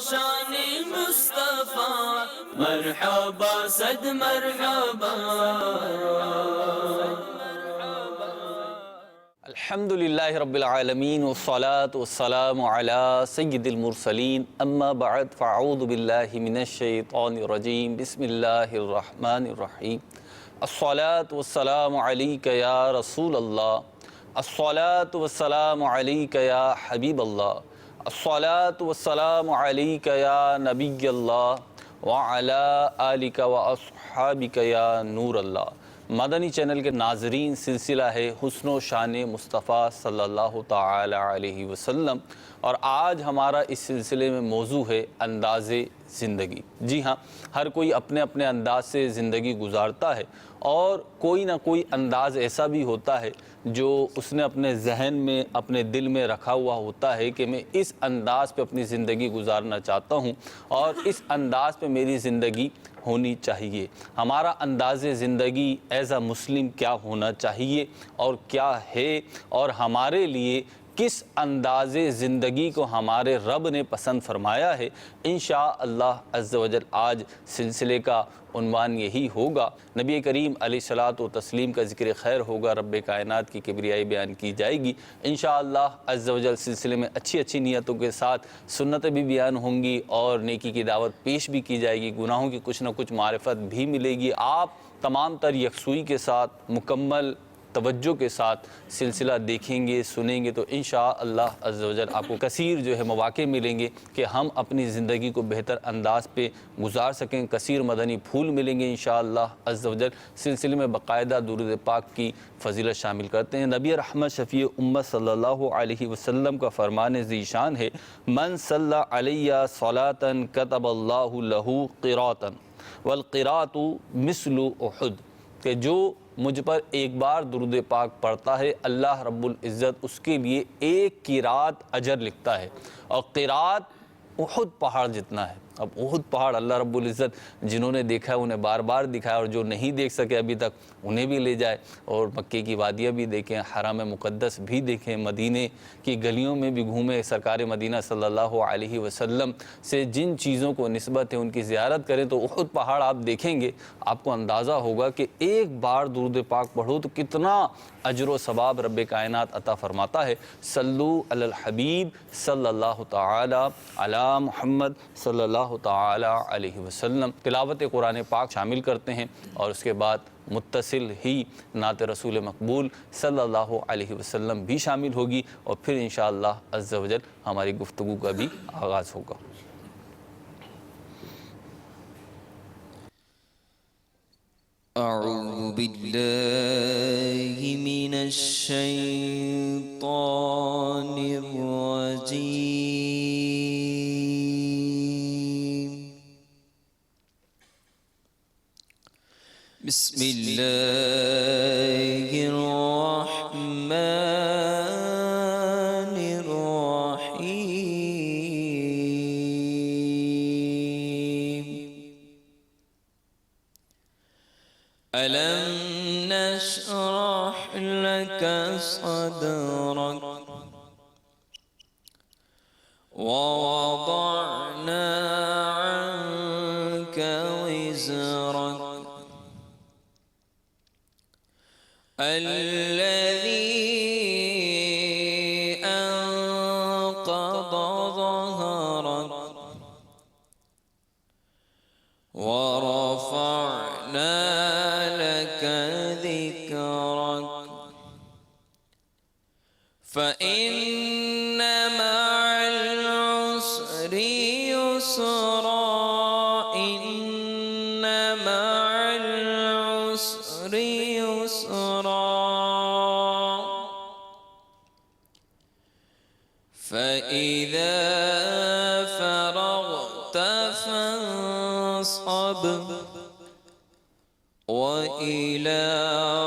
شان مصطفیٰ، مرحبا صد مرحبا۔ الحمدللہ رب العالمین والصلاة والسلام علی سید المرسلین، اما بعد فاعوذ باللہ من الشیطان الرجیم، بسم اللہ الرحمن الرحیم۔ الصلاة والسلام علیک یا رسول اللہ، الصلاة والسلام علیک یا حبیب اللہ، الصلاة والسلام علیک یا نبی اللہ وعلی آلک واصحابک یا نور اللہ۔ مدنی چینل کے ناظرین، سلسلہ ہے حسن و شان مصطفیٰ صلی اللہ تعالی علیہ وسلم، اور آج ہمارا اس سلسلے میں موضوع ہے انداز زندگی۔ جی ہاں، ہر کوئی اپنے اپنے انداز سے زندگی گزارتا ہے، اور کوئی نہ کوئی انداز ایسا بھی ہوتا ہے جو اس نے اپنے ذہن میں، اپنے دل میں رکھا ہوا ہوتا ہے کہ میں اس انداز پہ اپنی زندگی گزارنا چاہتا ہوں اور اس انداز پہ میری زندگی ہونی چاہیے۔ ہمارا انداز زندگی ایز اے مسلم کیا ہونا چاہیے اور کیا ہے، اور ہمارے لیے کس انداز زندگی کو ہمارے رب نے پسند فرمایا ہے، انشاءاللہ عز و جل آج سلسلے کا عنوان یہی ہوگا۔ نبی کریم علیہ الصلاۃ والتسلیم کا ذکر خیر ہوگا، رب کائنات کی کبریائی بیان کی جائے گی انشاءاللہ عز و جل۔ سلسلے میں اچھی اچھی نیتوں کے ساتھ سنتیں بھی بیان ہوں گی اور نیکی کی دعوت پیش بھی کی جائے گی، گناہوں کی کچھ نہ کچھ معرفت بھی ملے گی۔ آپ تمام تر یکسوئی کے ساتھ، مکمل توجہ کے ساتھ سلسلہ دیکھیں گے، سنیں گے تو انشاءاللہ عز و جل آپ کو کثیر جو ہے مواقع ملیں گے کہ ہم اپنی زندگی کو بہتر انداز پہ گزار سکیں، کثیر مدنی پھول ملیں گے انشاءاللہ عز و جل۔ سلسلے میں باقاعدہ درود پاک کی فضیلت شامل کرتے ہیں۔ نبی رحمت شفیع امت صلی اللہ علیہ وسلم کا فرمان ذیشان ہے، من صلی علیہ صلاۃ کتب اللہ لہ قراۃ والقراۃ مثل احد، کہ جو مجھ پر ایک بار درود پاک پڑھتا ہے، اللہ رب العزت اس کے لیے ایک قرات اجر لکھتا ہے، اور قرات احد پہاڑ جتنا ہے۔ اب احد پہاڑ اللہ رب العزت جنہوں نے دیکھا ہے انہیں بار بار دکھایا، اور جو نہیں دیکھ سکے ابھی تک انہیں بھی لے جائے، اور مکے کی وادیاں بھی دیکھیں، حرم مقدس بھی دیکھیں، مدینے کی گلیوں میں بھی گھومیں، سرکار مدینہ صلی اللہ علیہ وسلم سے جن چیزوں کو نسبت ہے ان کی زیارت کریں تو احد پہاڑ آپ دیکھیں گے، آپ کو اندازہ ہوگا کہ ایک بار درود پاک پڑھو تو کتنا اجر و ثواب رب کائنات عطا فرماتا ہے۔ صلو علی الحبیب صلی اللہ تعالی علی محمد صلی اللہ تعالی علیہ وسلم۔ تلاوت قرآن پاک شامل کرتے ہیں، اور اس کے بعد متصل ہی نعت رسول مقبول صلی اللہ علیہ وسلم بھی شامل ہوگی، اور پھر انشاءاللہ عز و جل ہماری گفتگو کا بھی آغاز ہوگا۔ اعوذ باللہ من الشیطان الرجیم، بسم اللہ الرحمن الرحیم۔ ألم نشرح لك صدرك ووضعنا عنك وزرك الذي أنقض ظهرك ورفعنا لك ذكرك فإن مع العسر يسرا، إن مع العسر يسرا، فإذا فرغت فانصب وإلى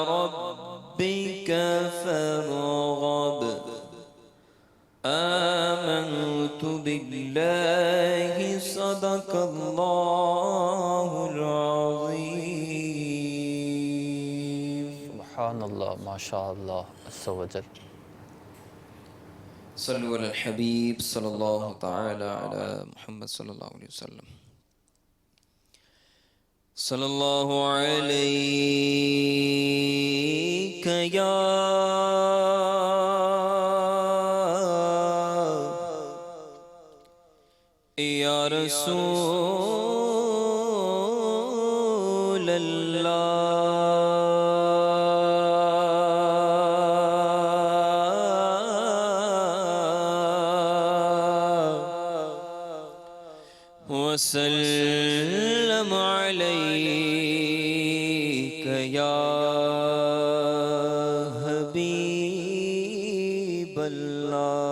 ربك فارغب۔ آمنت بالله صدق الله العظيم۔ سبحان اللہ، ماشاء اللہ عز و جل۔ صلو علی الحبیب صلی اللہ تعالی علی محمد صلی اللہ علیہ وسلم صلی اللہ علیک یا رسول اللہ وسلم علیک یا حبیب اللہ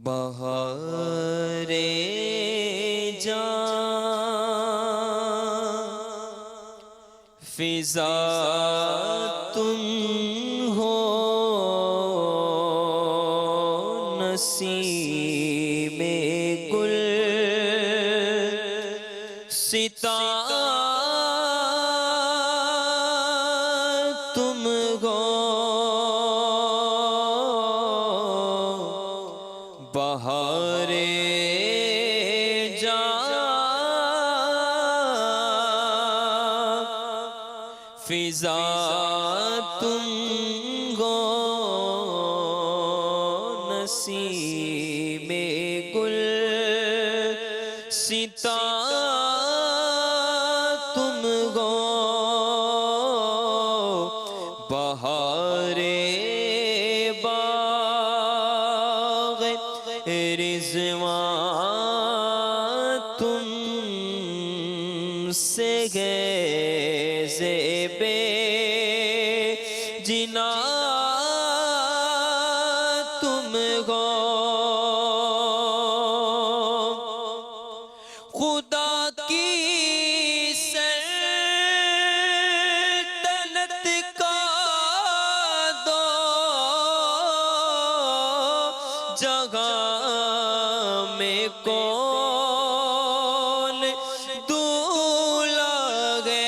بہار جان فضا تم ہو نسیم گل ستا تم ہو بہار جان فضا تم ہو نسیم گل ستا تم ہو بہار باغ رضوان تم سے گیز بے جنا تم ہو خدا کی سلطنت کا دو جگہ میں کون دولا گے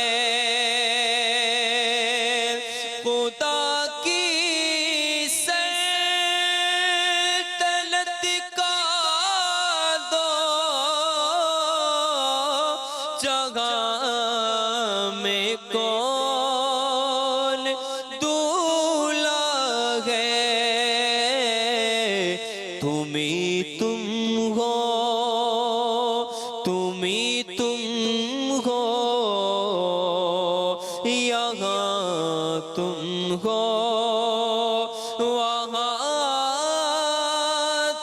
خدا کی سلطنت کا دو جگہ میں کون دولا ہے تم ہی تم ہو تم ہی تم ہو یہاں تم ہو وہاں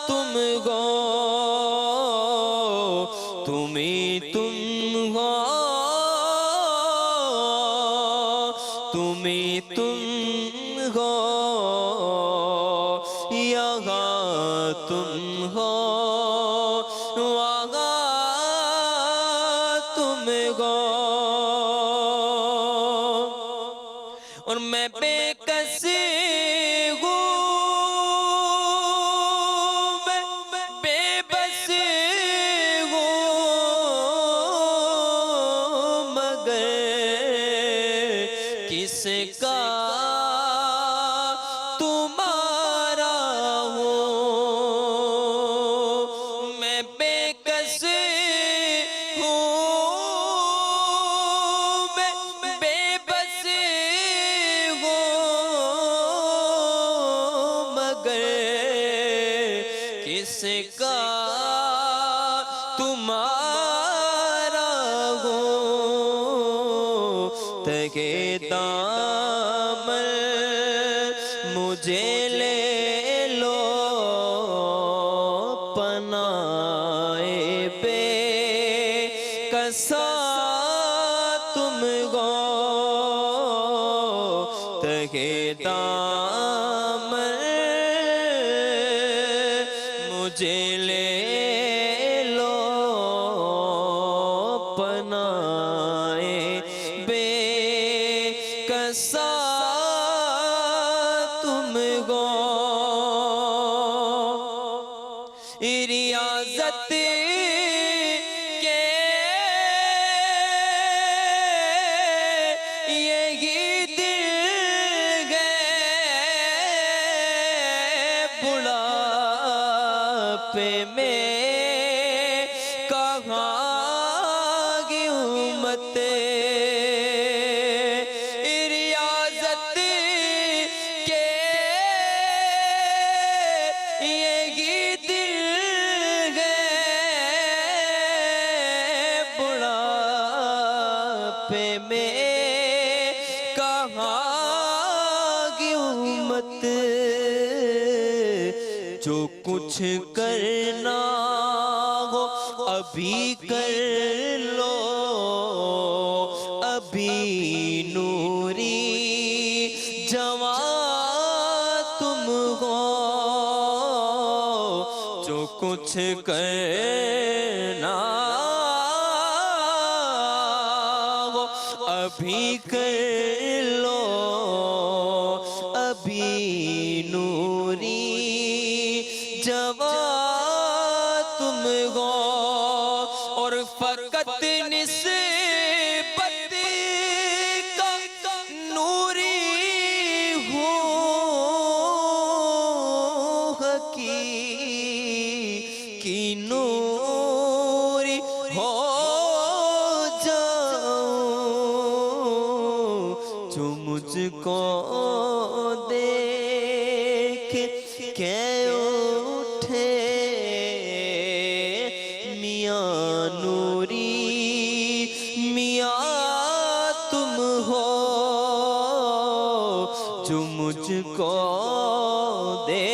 تم ہو تم ہی تم ہو تم ہی تم ہو یہاں تم ہو وہاں تم ہو اور میں بے کس ہوں میں بے بس ہوں مگر کس کا تمہارا ہوں میں بے کس ہوں میں بے بس ہوں مگر کس کا تمہارا ہوں تکے دامن مجھے لے لو پناہ بے کسا تم ہو تکے دامن مجھے لے لو پناہ بے کسا تم ہو ریاضت کے یہی دل بڑھاپے میں کہاں گی امت ریاضت کے یہی دل ہے بڑھاپے میں کہاں گی امت جو کچھ کرنا ہو ابھی کر لو ابھی نوری جوان تم ہو جو کچھ کرنا ہو ابھی کر لو ابھی نوری جوان تم ہو اور فقط نسبت کا نوری ہو حقیقی نوری ہو جاؤں جو مجھ کو دیکھ کے اٹھے میاں نوری میاں تم ہو جو مجھ کو دیکھ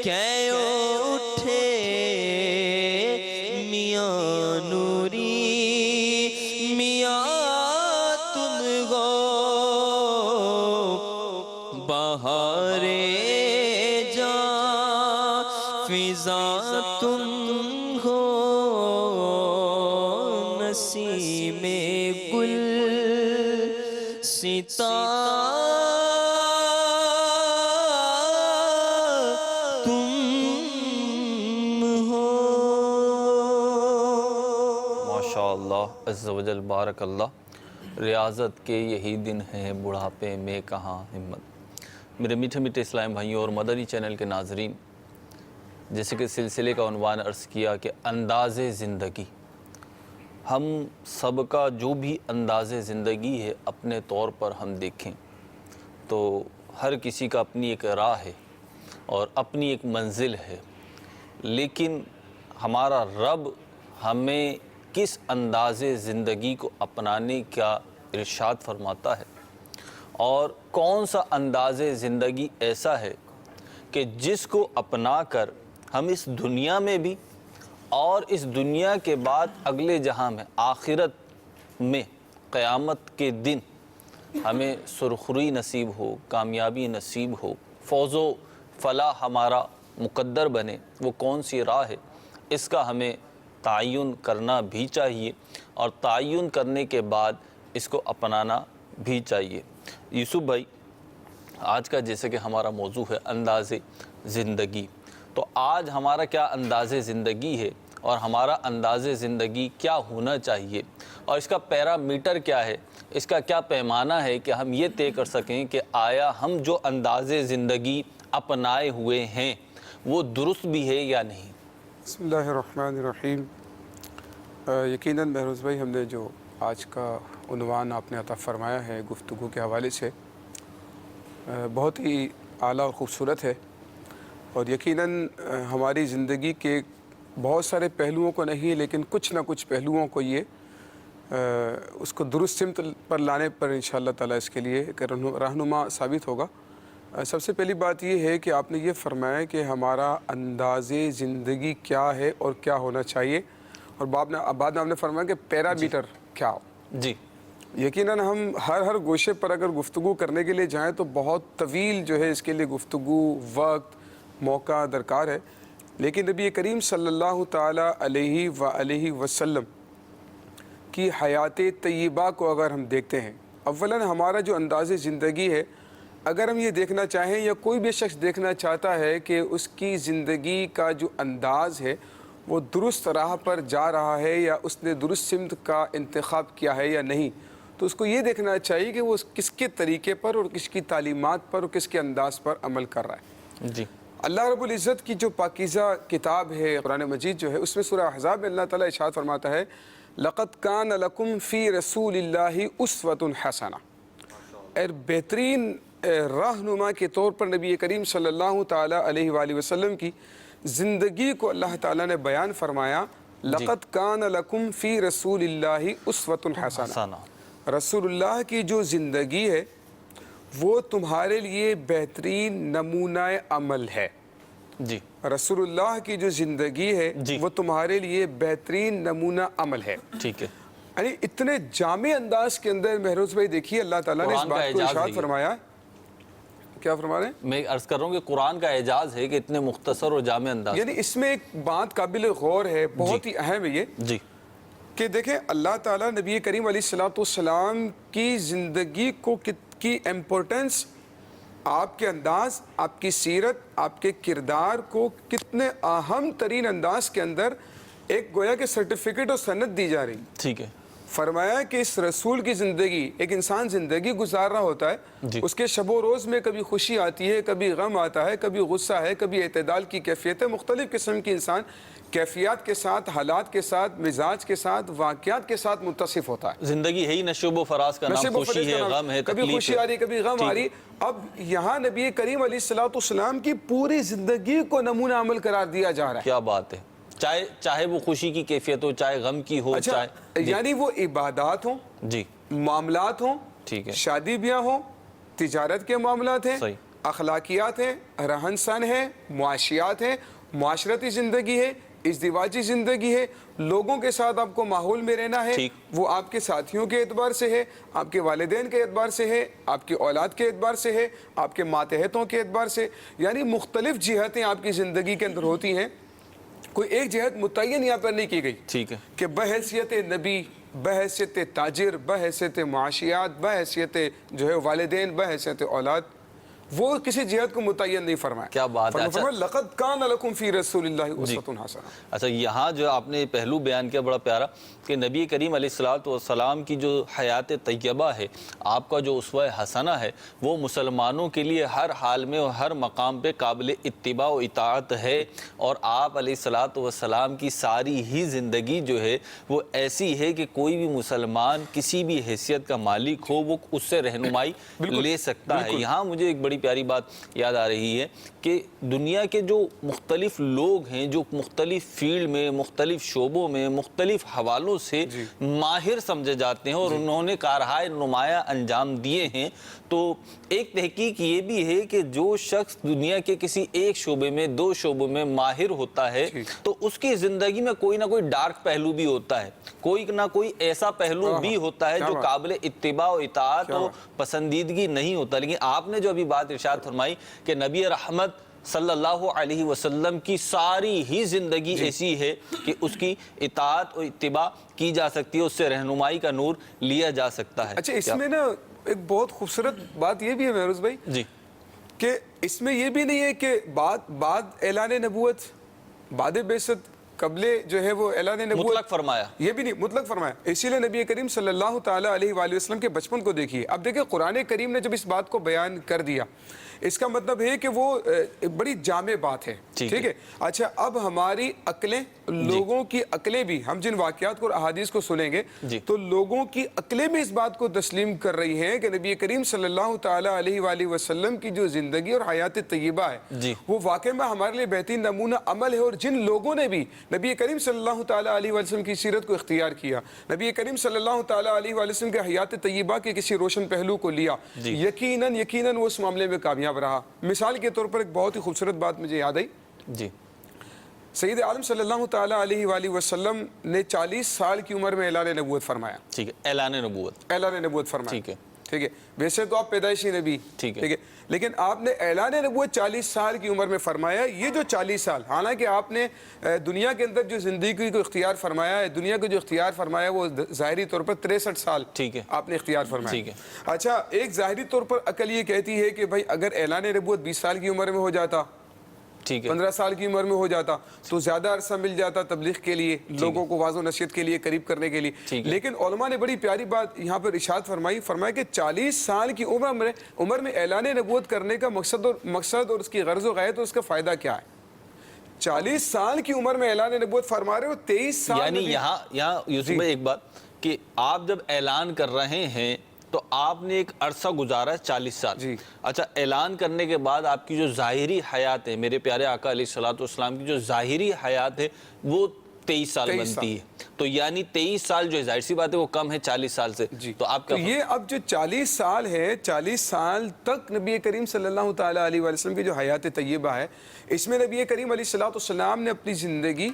کے اٹھے میاں نوری میاں تم ہو بہار جاں فضا تم ہو نسیم گل ستا تم ہو ماشاءاللہ عز و جل بارک اللہ۔ ریاضت کے یہی دن ہیں بڑھاپے میں کہاں ہمت۔ میرے میٹھے میٹھے اسلام بھائیوں اور مدنی چینل کے ناظرین، جیسے کہ سلسلے کا عنوان عرض کیا کہ انداز زندگی، ہم سب کا جو بھی انداز زندگی ہے اپنے طور پر ہم دیکھیں تو ہر کسی کا اپنی ایک راہ ہے اور اپنی ایک منزل ہے، لیکن ہمارا رب ہمیں کس انداز زندگی کو اپنانے کا ارشاد فرماتا ہے اور کون سا انداز زندگی ایسا ہے کہ جس کو اپنا کر ہم اس دنیا میں بھی اور اس دنیا کے بعد اگلے جہاں میں آخرت میں قیامت کے دن ہمیں سرخروئی نصیب ہو، کامیابی نصیب ہو، فوز و فلاح ہمارا مقدر بنے، وہ کون سی راہ ہے اس کا ہمیں تعین کرنا بھی چاہیے اور تعین کرنے کے بعد اس کو اپنانا بھی چاہیے۔ یوسف بھائی، آج کا جیسے کہ ہمارا موضوع ہے انداز زندگی، تو آج ہمارا کیا انداز زندگی ہے اور ہمارا انداز زندگی کیا ہونا چاہیے اور اس کا پیرامیٹر کیا ہے، اس کا کیا پیمانہ ہے کہ ہم یہ طے کر سکیں کہ آیا ہم جو انداز زندگی اپنائے ہوئے ہیں وہ درست بھی ہے یا نہیں۔ بسم اللہ الرحمن الرحیم۔ یقیناً بہروز بھائی، ہم نے جو آج کا عنوان آپ نے عطا فرمایا ہے گفتگو کے حوالے سے بہت ہی اعلیٰ اور خوبصورت ہے، اور یقیناً ہماری زندگی کے بہت سارے پہلوؤں کو نہیں لیکن کچھ نہ کچھ پہلوؤں کو یہ اس کو درست سمت پر لانے پر انشاءاللہ تعالیٰ اس کے لیے ایک رہنما ثابت ہوگا۔ سب سے پہلی بات یہ ہے کہ آپ نے یہ فرمایا کہ ہمارا انداز زندگی کیا ہے اور کیا ہونا چاہیے، اور بعد میں آپ نے فرمایا کہ پیرامیٹر کیا ہو۔ جی، یقیناً ہم ہر گوشے پر اگر گفتگو کرنے کے لیے جائیں تو بہت طویل جو ہے اس کے لیے گفتگو، وقت، موقع درکار ہے، لیکن نبی کریم صلی اللہ تعالیٰ علیہ وآلہ وسلم کی حیات طیبہ کو اگر ہم دیکھتے ہیں، اولاً ہمارا جو انداز زندگی ہے اگر ہم یہ دیکھنا چاہیں یا کوئی بھی شخص دیکھنا چاہتا ہے کہ اس کی زندگی کا جو انداز ہے وہ درست راہ پر جا رہا ہے یا اس نے درست سمت کا انتخاب کیا ہے یا نہیں، تو اس کو یہ دیکھنا چاہیے کہ وہ کس کے طریقے پر اور کس کی تعلیمات پر اور کس کے انداز پر عمل کر رہا ہے. جی اللہ رب العزت کی جو پاکیزہ کتاب ہے قرآن مجید جو ہے اس میں سورہ احزاب میں اللہ تعالیٰ ارشاد فرماتا ہے لَقَدْ كَانَ لَكُمْ فِي رَسُولِ اللَّهِ أُسْوَةٌ حَسَنَةٌ. اور بہترین رہنما کے طور پر نبی کریم صلی اللہ تعالیٰ علیہ وآلہ وسلم کی زندگی کو اللہ تعالیٰ نے بیان فرمایا. لَقَدْ كَانَ لَكُمْ فِي رَسُولِ اللَّهِ أُسْوَةٌ حَسَنَةٌ. رسول اللہ کی جو زندگی ہے وہ تمہارے لیے بہترین نمونہ عمل ہے. جی رسول اللہ کی جو زندگی ہے وہ تمہارے لیے بہترین نمونہ عمل ہے. ٹھیک ہے. یعنی اتنے جامع انداز کے اندر مہروز بھائی دیکھیے اللہ تعالیٰ نے اس بات کو ارشاد فرمایا. کیا فرما رہے ہیں؟ میں عرض کر رہا ہوں کہ قرآن کا اعجاز ہے کہ اتنے مختصر اور جامع انداز. یعنی اس میں ایک بات قابل غور ہے, بہت ہی اہم ہے یہ جی کہ دیکھیں اللہ تعالیٰ نبی کریم علیہ السلام کی زندگی کو کی امپورٹنس, آپ کے انداز, آپ کی سیرت, آپ کے کردار کو کتنے اہم ترین انداز کے اندر ایک گویا کہ سرٹیفکیٹ اور سند دی جا رہی. ٹھیک ہے. فرمایا کہ اس رسول کی زندگی, ایک انسان زندگی گزار رہا ہوتا ہے, اس کے شب و روز میں کبھی خوشی آتی ہے, کبھی غم آتا ہے, کبھی غصہ ہے, کبھی اعتدال کی کیفیت ہے. مختلف قسم کی انسان کیفیات کے ساتھ, حالات کے ساتھ, مزاج کے ساتھ, واقعات کے ساتھ متصف ہوتا ہے. زندگی ہے ہی نشیب و فراز کا نام, خوشی ہے, غم ہے, کبھی خوشی آ رہی, کبھی غم آ رہی. اب یہاں نبی کریم علیہ السلام کی پوری زندگی کو نمونہ عمل قرار دیا جا رہا ہے. کیا بات ہے. چاہے وہ خوشی کی کیفیت ہو, چاہے غم کی ہو, چاہے یعنی وہ عبادات ہوں, جی معاملات ہوں, ٹھیک ہے, شادی بیاہ ہوں, تجارت کے معاملات ہیں, صحیح, اخلاقیات ہیں, رہن سہن ہے, معاشیات ہیں, معاشرتی زندگی ہے, ازدواجی زندگی ہے, لوگوں کے ساتھ آپ کو ماحول میں رہنا ہے, وہ آپ کے ساتھیوں کے اعتبار سے ہے, آپ کے والدین کے اعتبار سے ہے, آپ کی اولاد کے اعتبار سے ہے, آپ کے ماتحتوں کے اعتبار سے, یعنی مختلف جہتیں آپ کی زندگی کے اندر ہوتی ہیں. کوئی ایک جہت متعین یہاں پر نہیں کی گئی. ٹھیک ہے. کہ بحیثیت نبی, بحیثیت تاجر, بحیثیت معاشیات, بحیثیت جو ہے والدین, بحیثیت اولاد, وہ کسی جہت کو متعین نہیں فرمایا. کیا بات ہے. لَقَدْ كَانَ لَكُمْ فِي رَسُولِ اللَّهِ أُسْوَةٌ حَسَنَةٌ. اچھا, یہاں جو آپ نے پہلو بیان کیا بڑا پیارا کہ نبی کریم علیہ السلام کی جو حیات طیبہ ہے, آپ کا جو اسوہ حسنہ ہے, وہ مسلمانوں کے لیے ہر حال میں اور ہر مقام پہ قابل اتباع و اطاعت ہے. اور آپ علیہ السلام کی ساری ہی زندگی جو ہے وہ ایسی ہے کہ کوئی بھی مسلمان کسی بھی حیثیت کا مالک ہو وہ اس سے رہنمائی لے سکتا ہے. یہاں مجھے ایک بڑی پیاری بات یاد آ رہی ہے کہ دنیا کے جو مختلف لوگ ہیں, جو مختلف فیلڈ میں, مختلف شعبوں میں, مختلف حوالوں سے ماہر سمجھے جاتے ہیں اور انہوں نے کارہائے نمایاں انجام دیے ہیں, تو ایک تحقیق یہ بھی ہے کہ جو شخص دنیا کے کسی ایک شعبے میں, دو شعبوں میں ماہر ہوتا ہے تو اس کی زندگی میں کوئی نہ کوئی ڈارک پہلو بھی ہوتا ہے, کوئی نہ کوئی ایسا پہلو بھی ہوتا ہے جو قابل اتباع و اطاعت و پسندیدگی نہیں ہوتا. لیکن آپ نے جو ابھی بات ارشاد فرمائی کہ نبی رحمت صلی اللہ علیہ وسلم کی ساری ہی زندگی ایسی ہے کہ اس کی اطاعت و اتباع کی جا سکتی ہے, اس سے رہنمائی کا نور لیا جا سکتا ہے. اچھا, اس میں نا ایک بہت خوبصورت بات یہ بھی ہے مہروز بھائی جی کہ اس میں یہ بھی نہیں ہے کہ بعد اعلان نبوت, بعد بعثت, قبل جو ہے وہ اعلان نبوت مطلق فرمایا, یہ بھی نہیں, مطلق فرمایا. اسی لیے نبی کریم صلی اللہ تعالیٰ علیہ وآلہ وسلم کے بچپن کو دیکھیے. اب دیکھیں قرآن کریم نے جب اس بات کو بیان کر دیا, اس کا مطلب ہے کہ وہ بڑی جامع بات ہے. ٹھیک ہے. اچھا, اب ہماری عقلیں, لوگوں کی عقلیں بھی, ہم جن واقعات کو اور احادیث کو سنیں گے تو لوگوں کی عقلیں بھی اس بات کو تسلیم کر رہی ہیں کہ نبی کریم صلی اللہ تعالیٰ علیہ وآلہ وسلم کی جو زندگی اور حیات طیبہ ہے وہ واقعی میں ہمارے لیے بہترین نمونہ عمل ہے. اور جن لوگوں نے بھی نبی کریم صلی اللہ تعالیٰ علیہ وسلم کی سیرت کو اختیار کیا, نبی کریم صلی اللہ تعالیٰ علیہ وسلم کے حیات طیبہ کے کسی روشن پہلو کو لیا, یقیناً وہ اس معاملے میں کامیاب رہا. مثال کے طور پر ایک بہت ہی خوبصورت بات مجھے یاد آئی. جی سید عالم صلی اللہ تعالیٰ علیہ وآلہ وسلم نے 40 سال کی عمر میں اعلان نبوت فرمایا. ٹھیک ہے, اعلان نبوت فرمایا. ٹھیک ہے. ٹھیک ہے, ویسے تو آپ پیدائشی نبی, ٹھیک ہے, لیکن آپ نے اعلان نبوت 40 سال کی عمر میں فرمایا. یہ جو 40 سال, حالانکہ آپ نے دنیا کے اندر جو زندگی کو اختیار فرمایا ہے, دنیا کو جو اختیار فرمایا وہ ظاہری طور پر 63 سال آپ نے اختیار فرمایا. اچھا, ایک ظاہری طور پر عقل یہ کہتی ہے کہ بھائی اگر اعلان نبوت 20 سال کی عمر میں ہو جاتا ٹھیک ہے 15 سال کی عمر میں ہو جاتا تو زیادہ عرصہ مل جاتا تبلیغ کے لیے، لوگوں کو واعظ و نصیحت کے لیے قریب کرنے کے لیے. لیکن علماء نے بڑی پیاری بات یہاں پر ارشاد فرمایا کہ 40 سال کی عمر میں اعلان نبوت کرنے کا مقصد اور اس کی غرض و غایت اور اس کا فائدہ کیا ہے. 40 سال کی عمر میں اعلان نبوت فرما رہے ہو، 23 سال یعنی یہاں یوسف بھائی ایک بات کہ آپ جب اعلان کر رہے ہیں تو آپ نے ایک عرصہ گزارا ہے 40 سال. اچھا، اعلان کرنے کے بعد آپ کی جو ظاہری حیات ہے، میرے پیارے آقا علیہ السلام کی جو ظاہری حیات ہے وہ 23 سال بنتی ہے. تو یعنی 23 سال جو ظاہر سی بات ہے وہ کم ہے 40 سال سے. تو آپ کا یہ اب جو 40 سال ہے، 40 سال تک نبی کریم صلی اللہ تعالیٰ علیہ وسلم کی جو حیات طیبہ ہے، اس میں نبی کریم علیہ السلام نے اپنی زندگی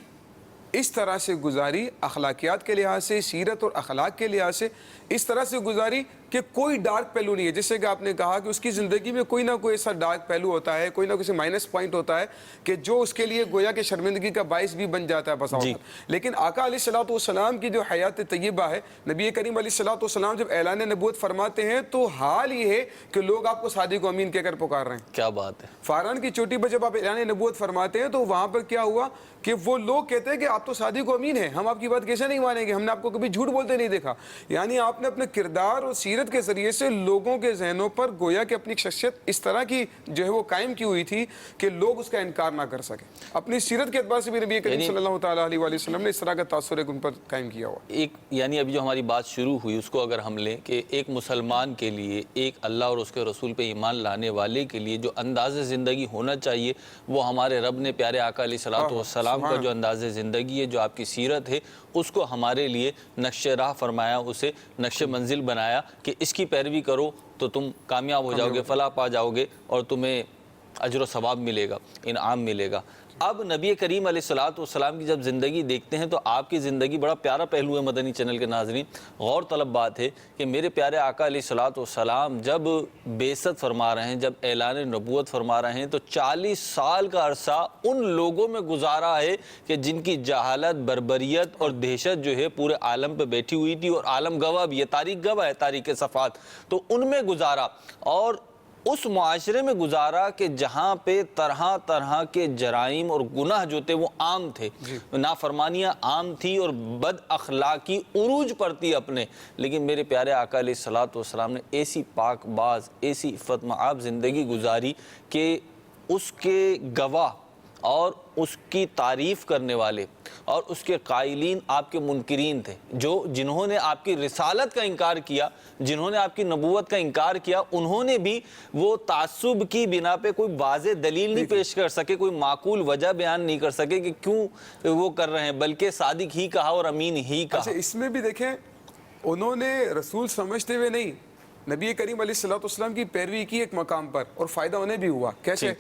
اس طرح سے گزاری، اخلاقیات کے لحاظ سے، سیرت اور اخلاق کے لحاظ سے اس طرح سے گزاری کہ کوئی ڈارک پہلو نہیں ہے. جیسے کہ آپ نے کہا کہ اس کی زندگی میں کوئی نہ کوئی ایسا ڈارک پہلو ہوتا ہے، کوئی نہ کوئی مائنس پوائنٹ ہوتا ہے کہ جو اس کے لیے گویا کہ شرمندگی کا باعث بھی بن جاتا ہے بسا اوقات. لیکن آقا علیہ السلام کی جو حیات طیبہ ہے، نبی کریم علیہ السلام جب اعلان نبوت فرماتے ہیں تو حال یہ ہے کہ لوگ آپ کو صادق و امین کہہ کر پکار رہے ہیں. کیا بات ہے. فاران کی چوٹی پر جب آپ اعلان نبوت فرماتے ہیں تو وہاں پر کیا ہوا کہ وہ لوگ کہتے ہیں کہ آپ تو صادق و امین ہیں، ہم آپ کی بات کیسے نہیں مانیں گے، ہم نے آپ کو کبھی جھوٹ بولتے نہیں دیکھا. یعنی آپ نے اپنے کردار اور سیرت کے ذریعے سے لوگوں کے ذہنوں پر گویا کہ اپنی شخصیت اس طرح کی جو ہے وہ قائم کی ہوئی تھی کہ لوگ اس کا انکار نہ کر سکے. اپنی سیرت کے اعتبار سے بھی نبی کریم صلی اللہ تعالیٰ علیہ وسلم نے اس طرح کا تاثر ان پر قائم کیا ہوا. ایک یعنی ابھی جو ہماری بات شروع ہوئی اس کو اگر ہم لیں کہ ایک مسلمان کے لیے، ایک اللہ اور اس کے رسول پہ ایمان لانے والے کے لیے جو انداز زندگی ہونا چاہیے وہ ہمارے رب نے پیارے آقا علیہ السلام کا جو انداز زندگی ہے، جو آپ کی سیرت ہے، اس کو ہمارے لیے نقش راہ فرمایا، اسے نقش منزل بنایا کہ اس کی پیروی کرو تو تم کامیاب ہو جاؤ گے، فلاح پا جاؤ گے اور تمہیں اجر و ثواب ملے گا، انعام ملے گا. اب نبی کریم علیہ السلام کی جب زندگی دیکھتے ہیں تو آپ کی زندگی بڑا پیارا پہلو ہے. مدنی چینل کے ناظرین، غور طلب بات ہے کہ میرے پیارے آقا علیہ السلام جب بعثت فرما رہے ہیں، جب اعلان نبوت فرما رہے ہیں تو 40 سال کا عرصہ ان لوگوں میں گزارا ہے کہ جن کی جہالت، بربریت اور دہشت جو ہے پورے عالم پہ بیٹھی ہوئی تھی، اور عالم گواہ بھی ہے، تاریخ گواہ ہے، تاریخ صفحات. تو ان میں گزارا اور اس معاشرے میں گزارا کہ جہاں پہ طرح طرح کے جرائم اور گناہ جو تھے وہ عام تھے، نافرمانیاں عام تھی اور بد اخلاقی عروج پر تھی اپنے. لیکن میرے پیارے آقا علیہ السلام نے ایسی پاک باز، ایسی عفت معاب زندگی گزاری کہ اس کے گواہ اور اس کی تعریف کرنے والے اور اس کے قائلین آپ کے منکرین تھے، جنہوں نے آپ کی رسالت کا انکار کیا، جنہوں نے آپ کی نبوت کا انکار کیا. انہوں نے بھی وہ تعصب کی بنا پہ کوئی واضح دلیل نہیں پیش کر سکے، کوئی معقول وجہ بیان نہیں کر سکے کہ کیوں وہ کر رہے ہیں، بلکہ صادق ہی کہا اور امین ہی کہا. اچھا، اس میں بھی دیکھیں انہوں نے رسول سمجھتے ہوئے نہیں، نبی کریم علیہ السلام کی پیروی کی ایک مقام پر، اور فائدہ انہیں بھی ہوا. کیسے؟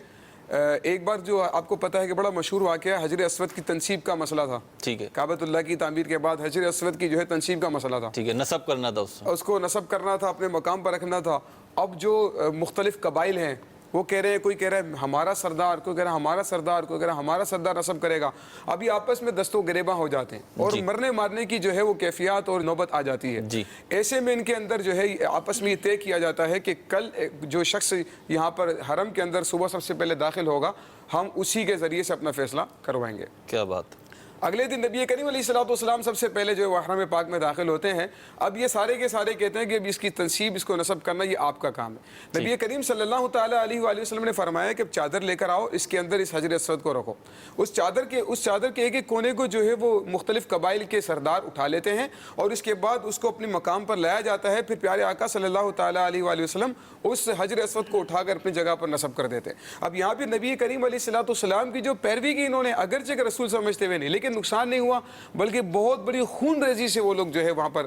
ایک بار جو آپ کو پتا ہے کہ بڑا مشہور واقعہ حجر اسود کی تنصیب کا مسئلہ تھا. ٹھیک ہے. کعبۃ اللہ کی تعمیر کے بعد حجر اسود کی جو ہے تنصیب کا مسئلہ تھا. ٹھیک ہے. نصب کرنا تھا، اس کو نصب کرنا تھا، اپنے مقام پر رکھنا تھا. اب جو مختلف قبائل ہیں وہ کہہ رہے ہیں، کوئی کہہ رہا ہے ہمارا سردار، کوئی کہہ رہا ہے ہمارا سردار، کوئی کہہ رہا ہے ہمارا سردار نصب کرے گا. ابھی آپس میں دست و گریباں ہو جاتے ہیں اور مرنے مارنے کی جو ہے وہ کیفیات اور نوبت آ جاتی ہے. ایسے میں ان کے اندر جو ہے آپس میں یہ طے کیا جاتا ہے کہ کل جو شخص یہاں پر حرم کے اندر صبح سب سے پہلے داخل ہوگا، ہم اسی کے ذریعے سے اپنا فیصلہ کروائیں گے. کیا بات. اگلے دن نبی کریم علیہ السلام سب سے پہلے جو حرم پاک میں داخل ہوتے ہیں. اب یہ سارے کے سارے کہتے ہیں کہ اب اس کی تنصیب، اس کو نصب کرنا یہ آپ کا کام ہے. نبی کریم صلی اللہ تعالیٰ علیہ وآلہ وسلم نے فرمایا کہ چادر لے کر آؤ، اس کے اندر اس حجر اسود کو رکھو. اس چادر کے ایک ایک کونے کو جو ہے وہ مختلف قبائل کے سردار اٹھا لیتے ہیں اور اس کے بعد اس کو اپنے مقام پر لایا جاتا ہے. پھر پیارے آقا صلی اللہ تعالیٰ علیہ وآلہ وسلم اس حجر اسود کو اٹھا کر اپنی جگہ پر نصب کر دیتے ہیں. اب یہاں پہ نبی کریم علیہ السلام کی جو پیروی کی انہوں نے، اگرچہ کہ رسول سمجھتے ہوئے نہیں، لیکن نقصان نہیں ہوا، بلکہ بہت بڑی خون ریزی سے وہ لوگ جو ہے وہاں پر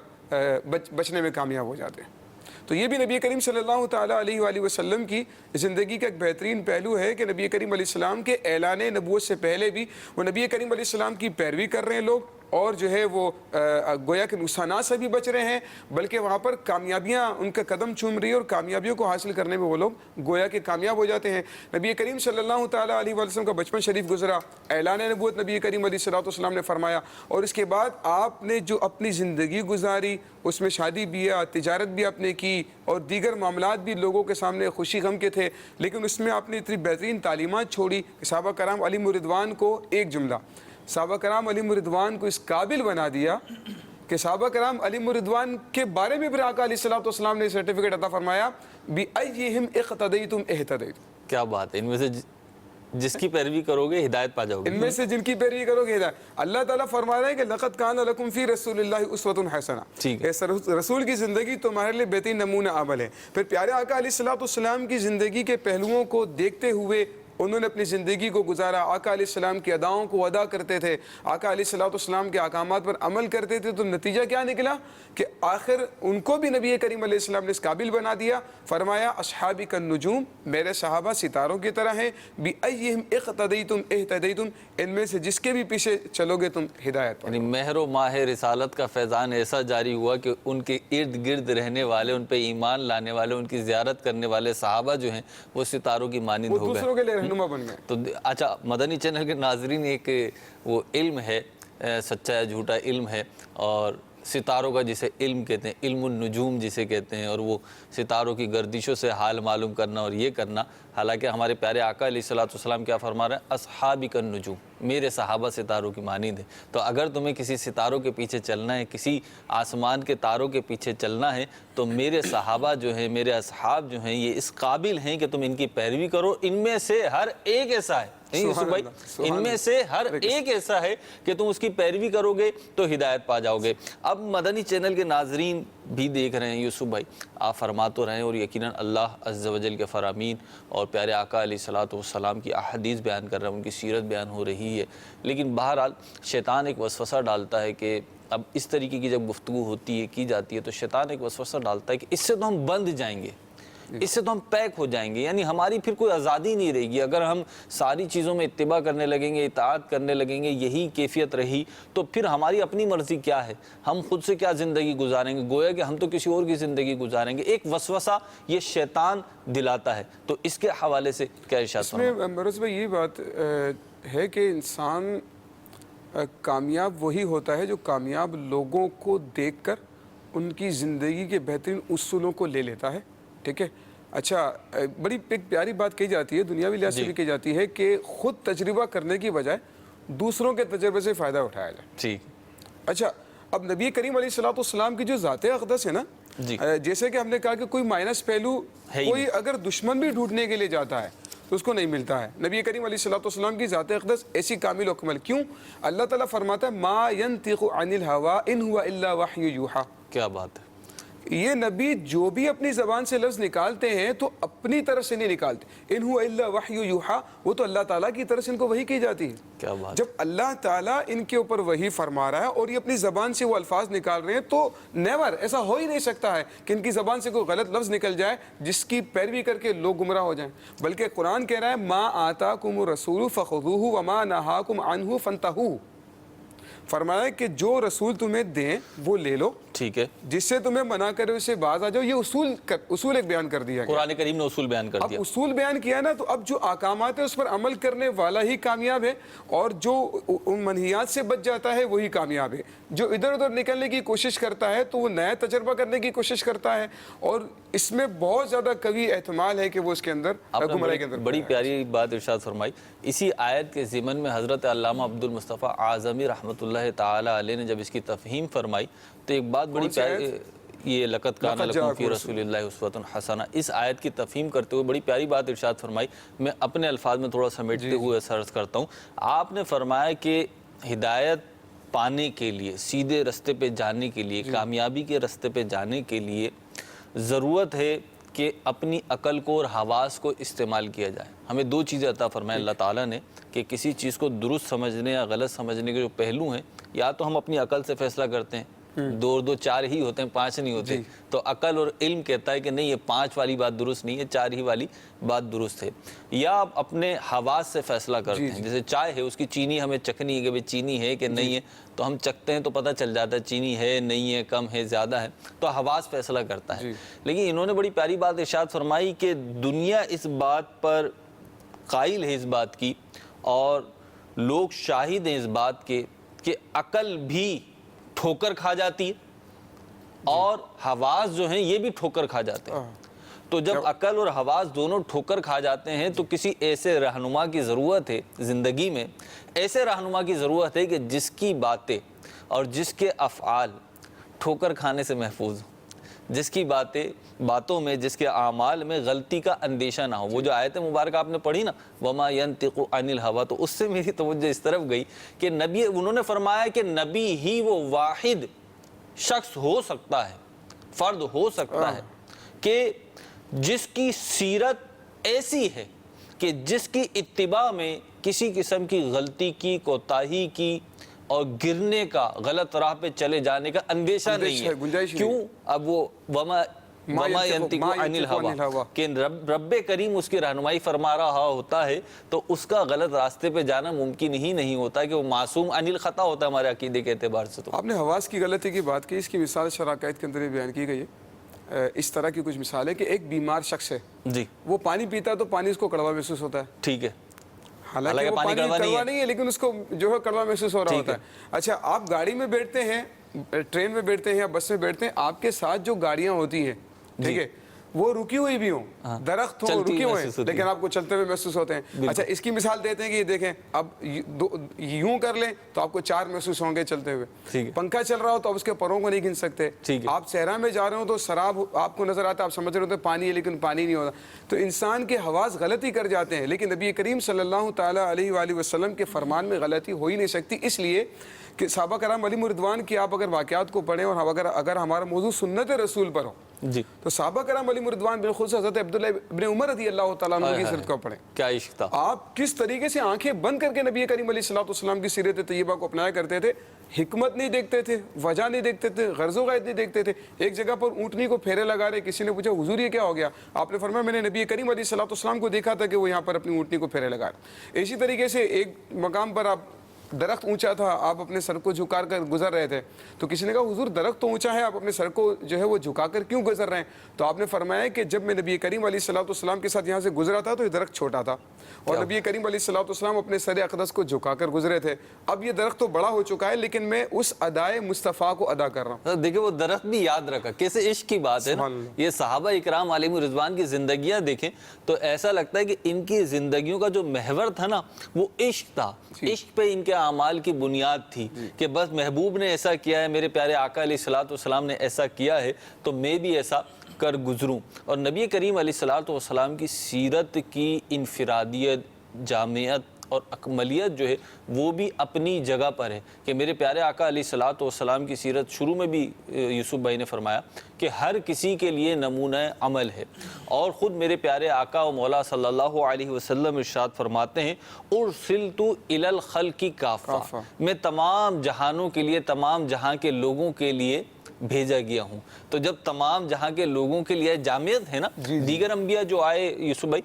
بچنے میں کامیاب ہو جاتے ہیں. تو یہ بھی نبی کریم صلی اللہ تعالیٰ علیہ وآلہ وسلم کی زندگی کا ایک بہترین پہلو ہے کہ نبی کریم علیہ السلام کے اعلان نبوت سے پہلے بھی وہ نبی کریم علیہ السلام کی پیروی کر رہے ہیں لوگ، اور جو ہے وہ گویا کہ نقصانات سے بھی بچ رہے ہیں، بلکہ وہاں پر کامیابیاں ان کا قدم چوم رہی ہے اور کامیابیوں کو حاصل کرنے میں وہ لوگ گویا کہ کامیاب ہو جاتے ہیں۔ نبی کریم صلی اللہ تعالیٰ علیہ وسلم کا بچپن شریف گزرا، اعلان نبوت نبی کریم علیہ السلام نے فرمایا، اور اس کے بعد آپ نے جو اپنی زندگی گزاری اس میں شادی بھی ہے، تجارت بھی آپ نے کی اور دیگر معاملات بھی لوگوں کے سامنے خوشی غم کے تھے، لیکن اس میں آپ نے اتنی بہترین تعلیمات چھوڑی کہ صحابہ کرام علیہم رضوان کو ایک جملہ، صحابہ کرام علیہم رضوان کو اس قابل بنا دیا کہ صحابہ کرام علیہم رضوان کے بارے میں پھر آقا علیہ السلام نے سرٹیفکیٹ عطا فرمایا، بِأَيِّهِمْ اِقْتَدَيْتُمْ اِهْتَدَيْتُمْ۔ کیا بات ہے، ان میں سے جس کی پیروی کرو گے ہدایت پا جاؤ گے۔ ان میں سے جن کی پیروی کرو گے ہدایت۔ اللہ تعالیٰ فرما رہے ہیں کہ لَقَدْ كَانَ لَكُمْ فِي رَسُولِ اللَّهِ أُسْوَةٌ حَسَنَةٌ، رسول کی زندگی تمہارے لیے بہترین نمونہ عمل ہے۔ پھر پیارے آقا علیہ السلام کی زندگی کے پہلوؤں کو دیکھتے ہوئے انہوں نے اپنی زندگی کو گزارا، آقا علیہ السلام کی اداؤں کو ادا کرتے تھے، آقا علیہ السلام کے احکامات پر عمل کرتے تھے، تو نتیجہ کیا نکلا کہ آخر ان کو بھی نبی کریم علیہ السلام نے اس قابل بنا دیا۔ فرمایا اصحابی کالنجوم، میرے صحابہ ستاروں کی طرح ہیں، بِأَيِّهِمْ اِقْتَدَيْتُمْ اِهْتَدَيْتُمْ، ان میں سے جس کے بھی پیچھے چلو گے تم ہدایت پاؤ۔ یعنی مہر و ماہ رسالت کا فیضان ایسا جاری ہوا کہ ان کے ارد گرد رہنے والے، ان پہ ایمان لانے والے، ان کی زیارت کرنے والے صحابہ جو ہیں وہ ستاروں کی مانند وہ ہو گئے۔ دوسروں کے لیے رہنما بن گئے۔ تو اچھا، مدنی چینل کے ناظرین، ایک وہ علم ہے، سچا یا جھوٹا علم ہے، اور ستاروں کا جسے علم کہتے ہیں، علم النجوم جسے کہتے ہیں، اور وہ ستاروں کی گردشوں سے حال معلوم کرنا اور یہ کرنا۔ حالانکہ ہمارے پیارے آقا علیہ السلام کیا فرما رہے ہیں؟ اصحابی کالنجوم، میرے صحابہ ستاروں کی مانند ہیں۔ تو اگر تمہیں کسی ستاروں کے پیچھے چلنا ہے، کسی آسمان کے تاروں کے پیچھے چلنا ہے، تو میرے صحابہ جو ہیں، میرے اصحاب جو ہیں، یہ اس قابل ہیں کہ تم ان کی پیروی کرو۔ ان میں سے ہر ایک ایسا ہے، یوسف بھائی، ان میں سے ہر ایک ایسا ہے کہ تم اس کی پیروی کرو گے تو ہدایت پا جاؤ گے۔ اب مدنی چینل کے ناظرین بھی دیکھ رہے ہیں یوسف بھائی، آپ فرما تو رہے ہیں، اور یقیناً اللہ عز و جل کے فرامین اور پیارے آقا علیہ السلام کی احادیث بیان کر رہے ہیں، ان کی سیرت بیان ہو رہی ہے، لیکن بہرحال شیطان ایک وسوسہ ڈالتا ہے کہ اب اس طریقے کی جب گفتگو ہوتی ہے، کی جاتی ہے، تو شیطان ایک وسوسہ ڈالتا ہے کہ اس سے تو ہم بند جائیں گے، اس سے تو ہم پیک ہو جائیں گے، یعنی ہماری پھر کوئی آزادی نہیں رہے گی۔ اگر ہم ساری چیزوں میں اتباع کرنے لگیں گے، اطاعت کرنے لگیں گے، یہی کیفیت رہی، تو پھر ہماری اپنی مرضی کیا ہے؟ ہم خود سے کیا زندگی گزاریں گے؟ گویا کہ ہم تو کسی اور کی زندگی گزاریں گے۔ ایک وسوسہ یہ شیطان دلاتا ہے، تو اس کے حوالے سے کیا ارشاد فرمائیں؟ اس میں مروز بھائی یہ بات ہے کہ انسان کامیاب وہی ہوتا ہے جو کامیاب لوگوں کو دیکھ کر ان کی زندگی کے بہترین اصولوں کو لے لیتا ہے، ٹھیک ہے؟ اچھا، بڑی ایک پیاری بات کہی جاتی ہے، دنیاوی لحاظ سے بھی کہی جاتی ہے کہ خود تجربہ کرنے کی بجائے دوسروں کے تجربے سے فائدہ اٹھایا جائے۔ ٹھیک۔ اچھا، اب نبی کریم علیہ السلام کی جو ذات اقدس ہے نا، جیسے کہ ہم نے کہا کہ کوئی مائنس پہلو، کوئی اگر دشمن بھی ڈھونڈنے کے لیے جاتا ہے تو اس کو نہیں ملتا ہے۔ نبی کریم علیہ السلام کی ذات اقدس ایسی کامل و کمل، کیوں؟ اللہ تعالیٰ فرماتا ہے ما ينطق عن الهوى ان هو الا وحی یوحی۔ کیا بات ہے! یہ نبی جو بھی اپنی زبان سے لفظ نکالتے ہیں تو اپنی طرف سے نہیں نکالتے، ان هو الا وحی یوحی، وہ تو اللہ تعالیٰ کی طرف سے ان کو وحی کی جاتی ہے۔ کیا بات! جب اللہ تعالیٰ ان کے اوپر وحی فرما رہا ہے اور یہ اپنی زبان سے وہ الفاظ نکال رہے ہیں، تو نیور ایسا ہو ہی نہیں سکتا ہے کہ ان کی زبان سے کوئی غلط لفظ نکل جائے جس کی پیروی کر کے لوگ گمراہ ہو جائیں، بلکہ قرآن کہہ رہا ہے ما آتاکم الرسول فخذوہ وما نہاکم عنہ فانتہوا، فرمایا کہ جو رسول تمہیں دیں وہ لے لو، ٹھیک ہے، جس سے تمہیں منع کرے اسے باز آ جاؤ۔ یہ اصول ایک بیان کر دیا گیا۔ قرآن کریم نے اصول بیان کر اب دیا۔ اصول بیان کیا نا، تو اب جو احکامات ہیں اس پر عمل کرنے والا ہی کامیاب ہے، اور جو منہیات سے بچ جاتا ہے وہی کامیاب ہے۔ جو ادھر ادھر نکلنے کی کوشش کرتا ہے تو وہ نیا تجربہ کرنے کی کوشش کرتا ہے، اور اس میں بہت زیادہ قوی احتمال ہے کہ وہ اس کے اندر گمراہی کے اندر بڑی پیاری بات ارشاد فرمائی۔ اسی آیت کے ضمن میں حضرت علامہ عبد المصطفیٰ اعظمی رحمۃ اللہ تعالی علیہ نے جب اس کی تفہیم فرمائی تو ایک بات بڑی پیاری، یہ لقد کان لکم فی رسول اللہ اسوۃ حسنہ، اس آیت کی تفہیم کرتے ہوئے بڑی پیاری بات ارشاد فرمائی۔ میں اپنے الفاظ میں تھوڑا سمیٹتے ہوئے عرض کرتا ہوں۔ آپ نے فرمایا کہ ہدایت پانے کے لیے، سیدھے رستے پہ جانے کے لیے، کامیابی کے رستے پہ جانے کے لیے ضرورت ہے کہ اپنی عقل کو اور حواس کو استعمال کیا جائے۔ ہمیں دو چیزیں عطا فرمائے اللہ تعالیٰ نے کہ کسی چیز کو درست سمجھنے یا غلط سمجھنے کے جو پہلو ہیں، یا تو ہم اپنی عقل سے فیصلہ کرتے ہیں دو اور دو چار ہی ہوتے ہیں، 5 نہیں ہوتے. تو عقل اور علم کہتا ہے کہ نہیں، یہ 5 والی بات درست نہیں ہے، 4 ہی والی بات درست ہے. یا آپ اپنے حواس سے فیصلہ کرتے ہیں. جیسے چائے ہے، اس کی چینی ہمیں چکھنی ہے کہ بھئی چینی ہے کہ نہیں ہے، تو ہم چکھتے ہیں تو پتہ چل جاتا ہے چینی ہے نہیں ہے، کم ہے زیادہ ہے، تو حواس فیصلہ کرتا ہے. لیکن انہوں نے بڑی پیاری بات ارشاد فرمائی کہ دنیا اس بات پر قائل ہے، اس بات کی، اور لوگ شاہد ہیں اس بات کے کہ عقل بھی ٹھوکر کھا جاتی ہے اور حواس جو ہیں یہ بھی ٹھوکر کھا جاتے ہیں. تو جب عقل اور حواس دونوں ٹھوکر کھا جاتے ہیں تو کسی ایسے رہنما کی ضرورت ہے زندگی میں، ایسے رہنما کی ضرورت ہے کہ جس کی باتیں اور جس کے افعال ٹھوکر کھانے سے محفوظ ہوں، جس کی باتوں میں، جس کے اعمال میں غلطی کا اندیشہ نہ ہو. وہ جو آیت مبارکہ آپ نے پڑھی نا، وما ينطق عن الهوى، تو اس سے میری توجہ اس طرف گئی کہ نبی، انہوں نے فرمایا کہ نبی ہی وہ واحد شخص ہو سکتا ہے، فرد ہو سکتا ہے کہ جس کی سیرت ایسی ہے کہ جس کی اتباع میں کسی قسم کی غلطی کی، کوتاہی کی اور گرنے کا، غلط راہ پہ چلے جانے کا اندیشہ نہیں ہے. کیوں؟ اب وہ وما ينطق عن الهوى کہ رب کریم اس کی رہنمائی فرما رہا ہوتا ہے تو اس کا غلط راستے پہ جانا ممکن ہی نہیں ہوتا کہ وہ معصوم عن الخطا ہوتا ہے ہمارے عقیدے کے اعتبار سے. تو آپ نے حواس کی غلطی کی بات کی، اس کی مثال شرائع کے اندر یہ بیان کی گئی ہے. اس طرح کی کچھ مثال ہے کہ ایک بیمار شخص ہے، جی، وہ پانی پیتا ہے تو پانی اس کو کڑوا محسوس ہوتا ہے. ٹھیک ہے، حالانکہ وہ پانی کڑوا نہیں ہے لیکن اس کو جو ہے کڑوا محسوس ہو رہا ہوتا ہے. اچھا، آپ گاڑی میں بیٹھتے ہیں، ٹرین میں بیٹھتے ہیں یا بس میں بیٹھتے ہیں، آپ کے ساتھ جو گاڑیاں ہوتی ہیں، ٹھیک ہے، وہ رکی ہوئی بھی ہوں، درخت ہوں رکے ہوئے ہیں، لیکن آپ کو چلتے ہوئے محسوس ہوتے ہیں. اچھا، اس کی مثال دیتے ہیں کہ یہ دیکھیں، اب یوں کر لیں تو آپ کو 4 محسوس ہوں گے چلتے ہوئے. پنکھا چل رہا ہو تو آپ اس کے پروں کو نہیں گن سکتے. آپ صحرا میں جا رہے ہو تو شراب آپ کو نظر آتا ہے، آپ سمجھ رہے ہوتے پانی ہے لیکن پانی نہیں ہوتا. تو انسان کے حواس غلطی کر جاتے ہیں، لیکن نبی کریم صلی اللہ تعالیٰ علیہ وآلہ وسلم کے فرمان میں غلطی ہو ہی نہیں سکتی. اس لیے کہ صحابہ کرام علیہم رضوان کی آپ اگر واقعات کو پڑھیں اور اگر ہمارا موضوع سنت رسول پر ہو تو صحابہ کرام علیہم رضوان بالخصوص حضرت عبداللہ ابن عمر رضی اللہ تعالیٰ عنہ کی سیرت کو پڑھیں. کیا عشق تھا! آپ کس طریقے سے آنکھیں بند کر کے نبی کریم علیہ السلام کی سیرت طیبہ کو اپنایا کرتے تھے. حکمت نہیں دیکھتے تھے، وجہ نہیں دیکھتے تھے، غرض و غایت نہیں دیکھتے تھے. ایک جگہ پر اونٹنی کو پھیرے لگا رہے، کسی نے پوچھا حضور یہ کیا ہو گیا؟ آپ نے فرمایا میں نے نبی کریم علیہ السلام کو دیکھا تھا کہ وہ یہاں پر اپنی اونٹنی کو پھیرے لگا رہے. اسی طریقے سے ایک مقام پر آپ، درخت اونچا تھا، آپ اپنے سر کو جھکا کر گزر رہے تھے، تو کسی نے کہا حضور درخت تو اونچا ہے، آپ اپنے سر کو جو ہے وہ جھکا کر کیوں گزر رہے ہیں؟ تو آپ نے فرمایا کہ جب میں نبی کریم علیہ السلام کے ساتھ یہاں سے گزرا تھا تو یہ درخت چھوٹا تھا اور نبی کریم علیہ السلام اپنے سر اقدس کو جھکا کر گزرے تھے. اب یہ درخت تو بڑا ہو چکا ہے لیکن میں اس ادائے مصطفیٰ کو ادا کر رہا ہوں. دیکھیں وہ درخت بھی یاد رکھا، کیسے عشق کی بات ہے نا. یہ صحابہ اکرام علیہم رضوان کی زندگیاں دیکھیں تو ایسا لگتا ہے کہ ان کی زندگیوں کا جو محور تھا نا وہ عشق تھا. عشق پہ ان کے اعمال کی بنیاد تھی کہ بس محبوب نے ایسا کیا ہے، میرے پیارے آقا علیہ الصلوۃ والسلام نے ایسا کیا ہے تو میں بھی ایسا کر گزروں. اور نبی کریم علیہ الصلوۃ والسلام کی سیرت کی انفرادیت، جامعیت اور اکملیت جو ہے وہ بھی اپنی جگہ پر ہے کہ میرے پیارے آقا علیہ الصلوۃ والسلام کی سیرت شروع میں بھی یوسف بھائی نے فرمایا کہ ہر کسی کے لیے نمونہ عمل ہے. اور خود میرے پیارے آقا و مولا صلی اللہ علیہ وسلم ارشاد فرماتے ہیں ارسلت الی الخلق کافہ، میں تمام جہانوں کے لیے، تمام جہاں کے لوگوں کے لیے بھیجا گیا ہوں. تو جب تمام جہاں کے لوگوں کے لیے جامعیت ہے نا، دیگر انبیاء جو آئے یوسف بھائی،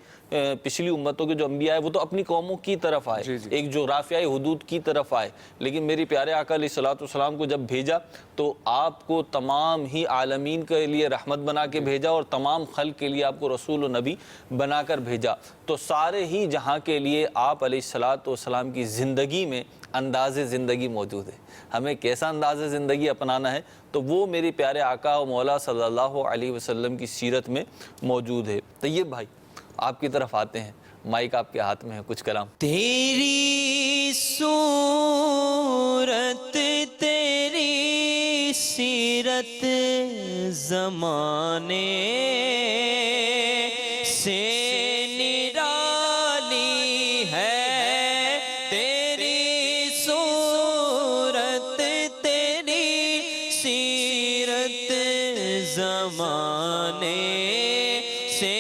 پچھلی امتوں کے جو انبیاء آئے وہ تو اپنی قوموں کی طرف آئے، ایک جغرافیائی حدود کی طرف آئے، لیکن میری پیارے آقا علیہ الصلوۃ والسلام کو جب بھیجا تو آپ کو تمام ہی عالمین کے لیے رحمت بنا کے بھیجا اور تمام خلق کے لیے آپ کو رسول و نبی بنا کر بھیجا. تو سارے ہی جہاں کے لیے آپ علیہ الصلوۃ والسلام کی زندگی میں انداز زندگی موجود ہے. ہمیں کیسا انداز زندگی اپنانا ہے تو وہ میرے پیارے آقا و مولا صلی اللہ علیہ وسلم کی سیرت میں موجود ہے. طیب بھائی آپ کی طرف آتے ہیں، مائک آپ کے ہاتھ میں ہے، کچھ کلام. تیری صورت تیری سیرت زمانے سے نرالی ہے، تیری صورت تیری سیرت زمانے سے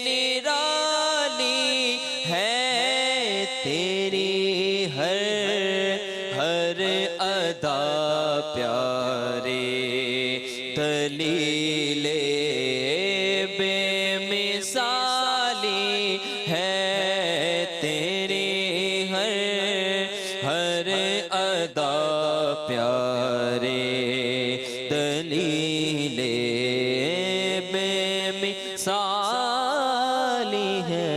نرالی ہے، تیری ہر ادا پیارے ہے تیری ہر ادا پیارے دلیل بے مثالی ہے۔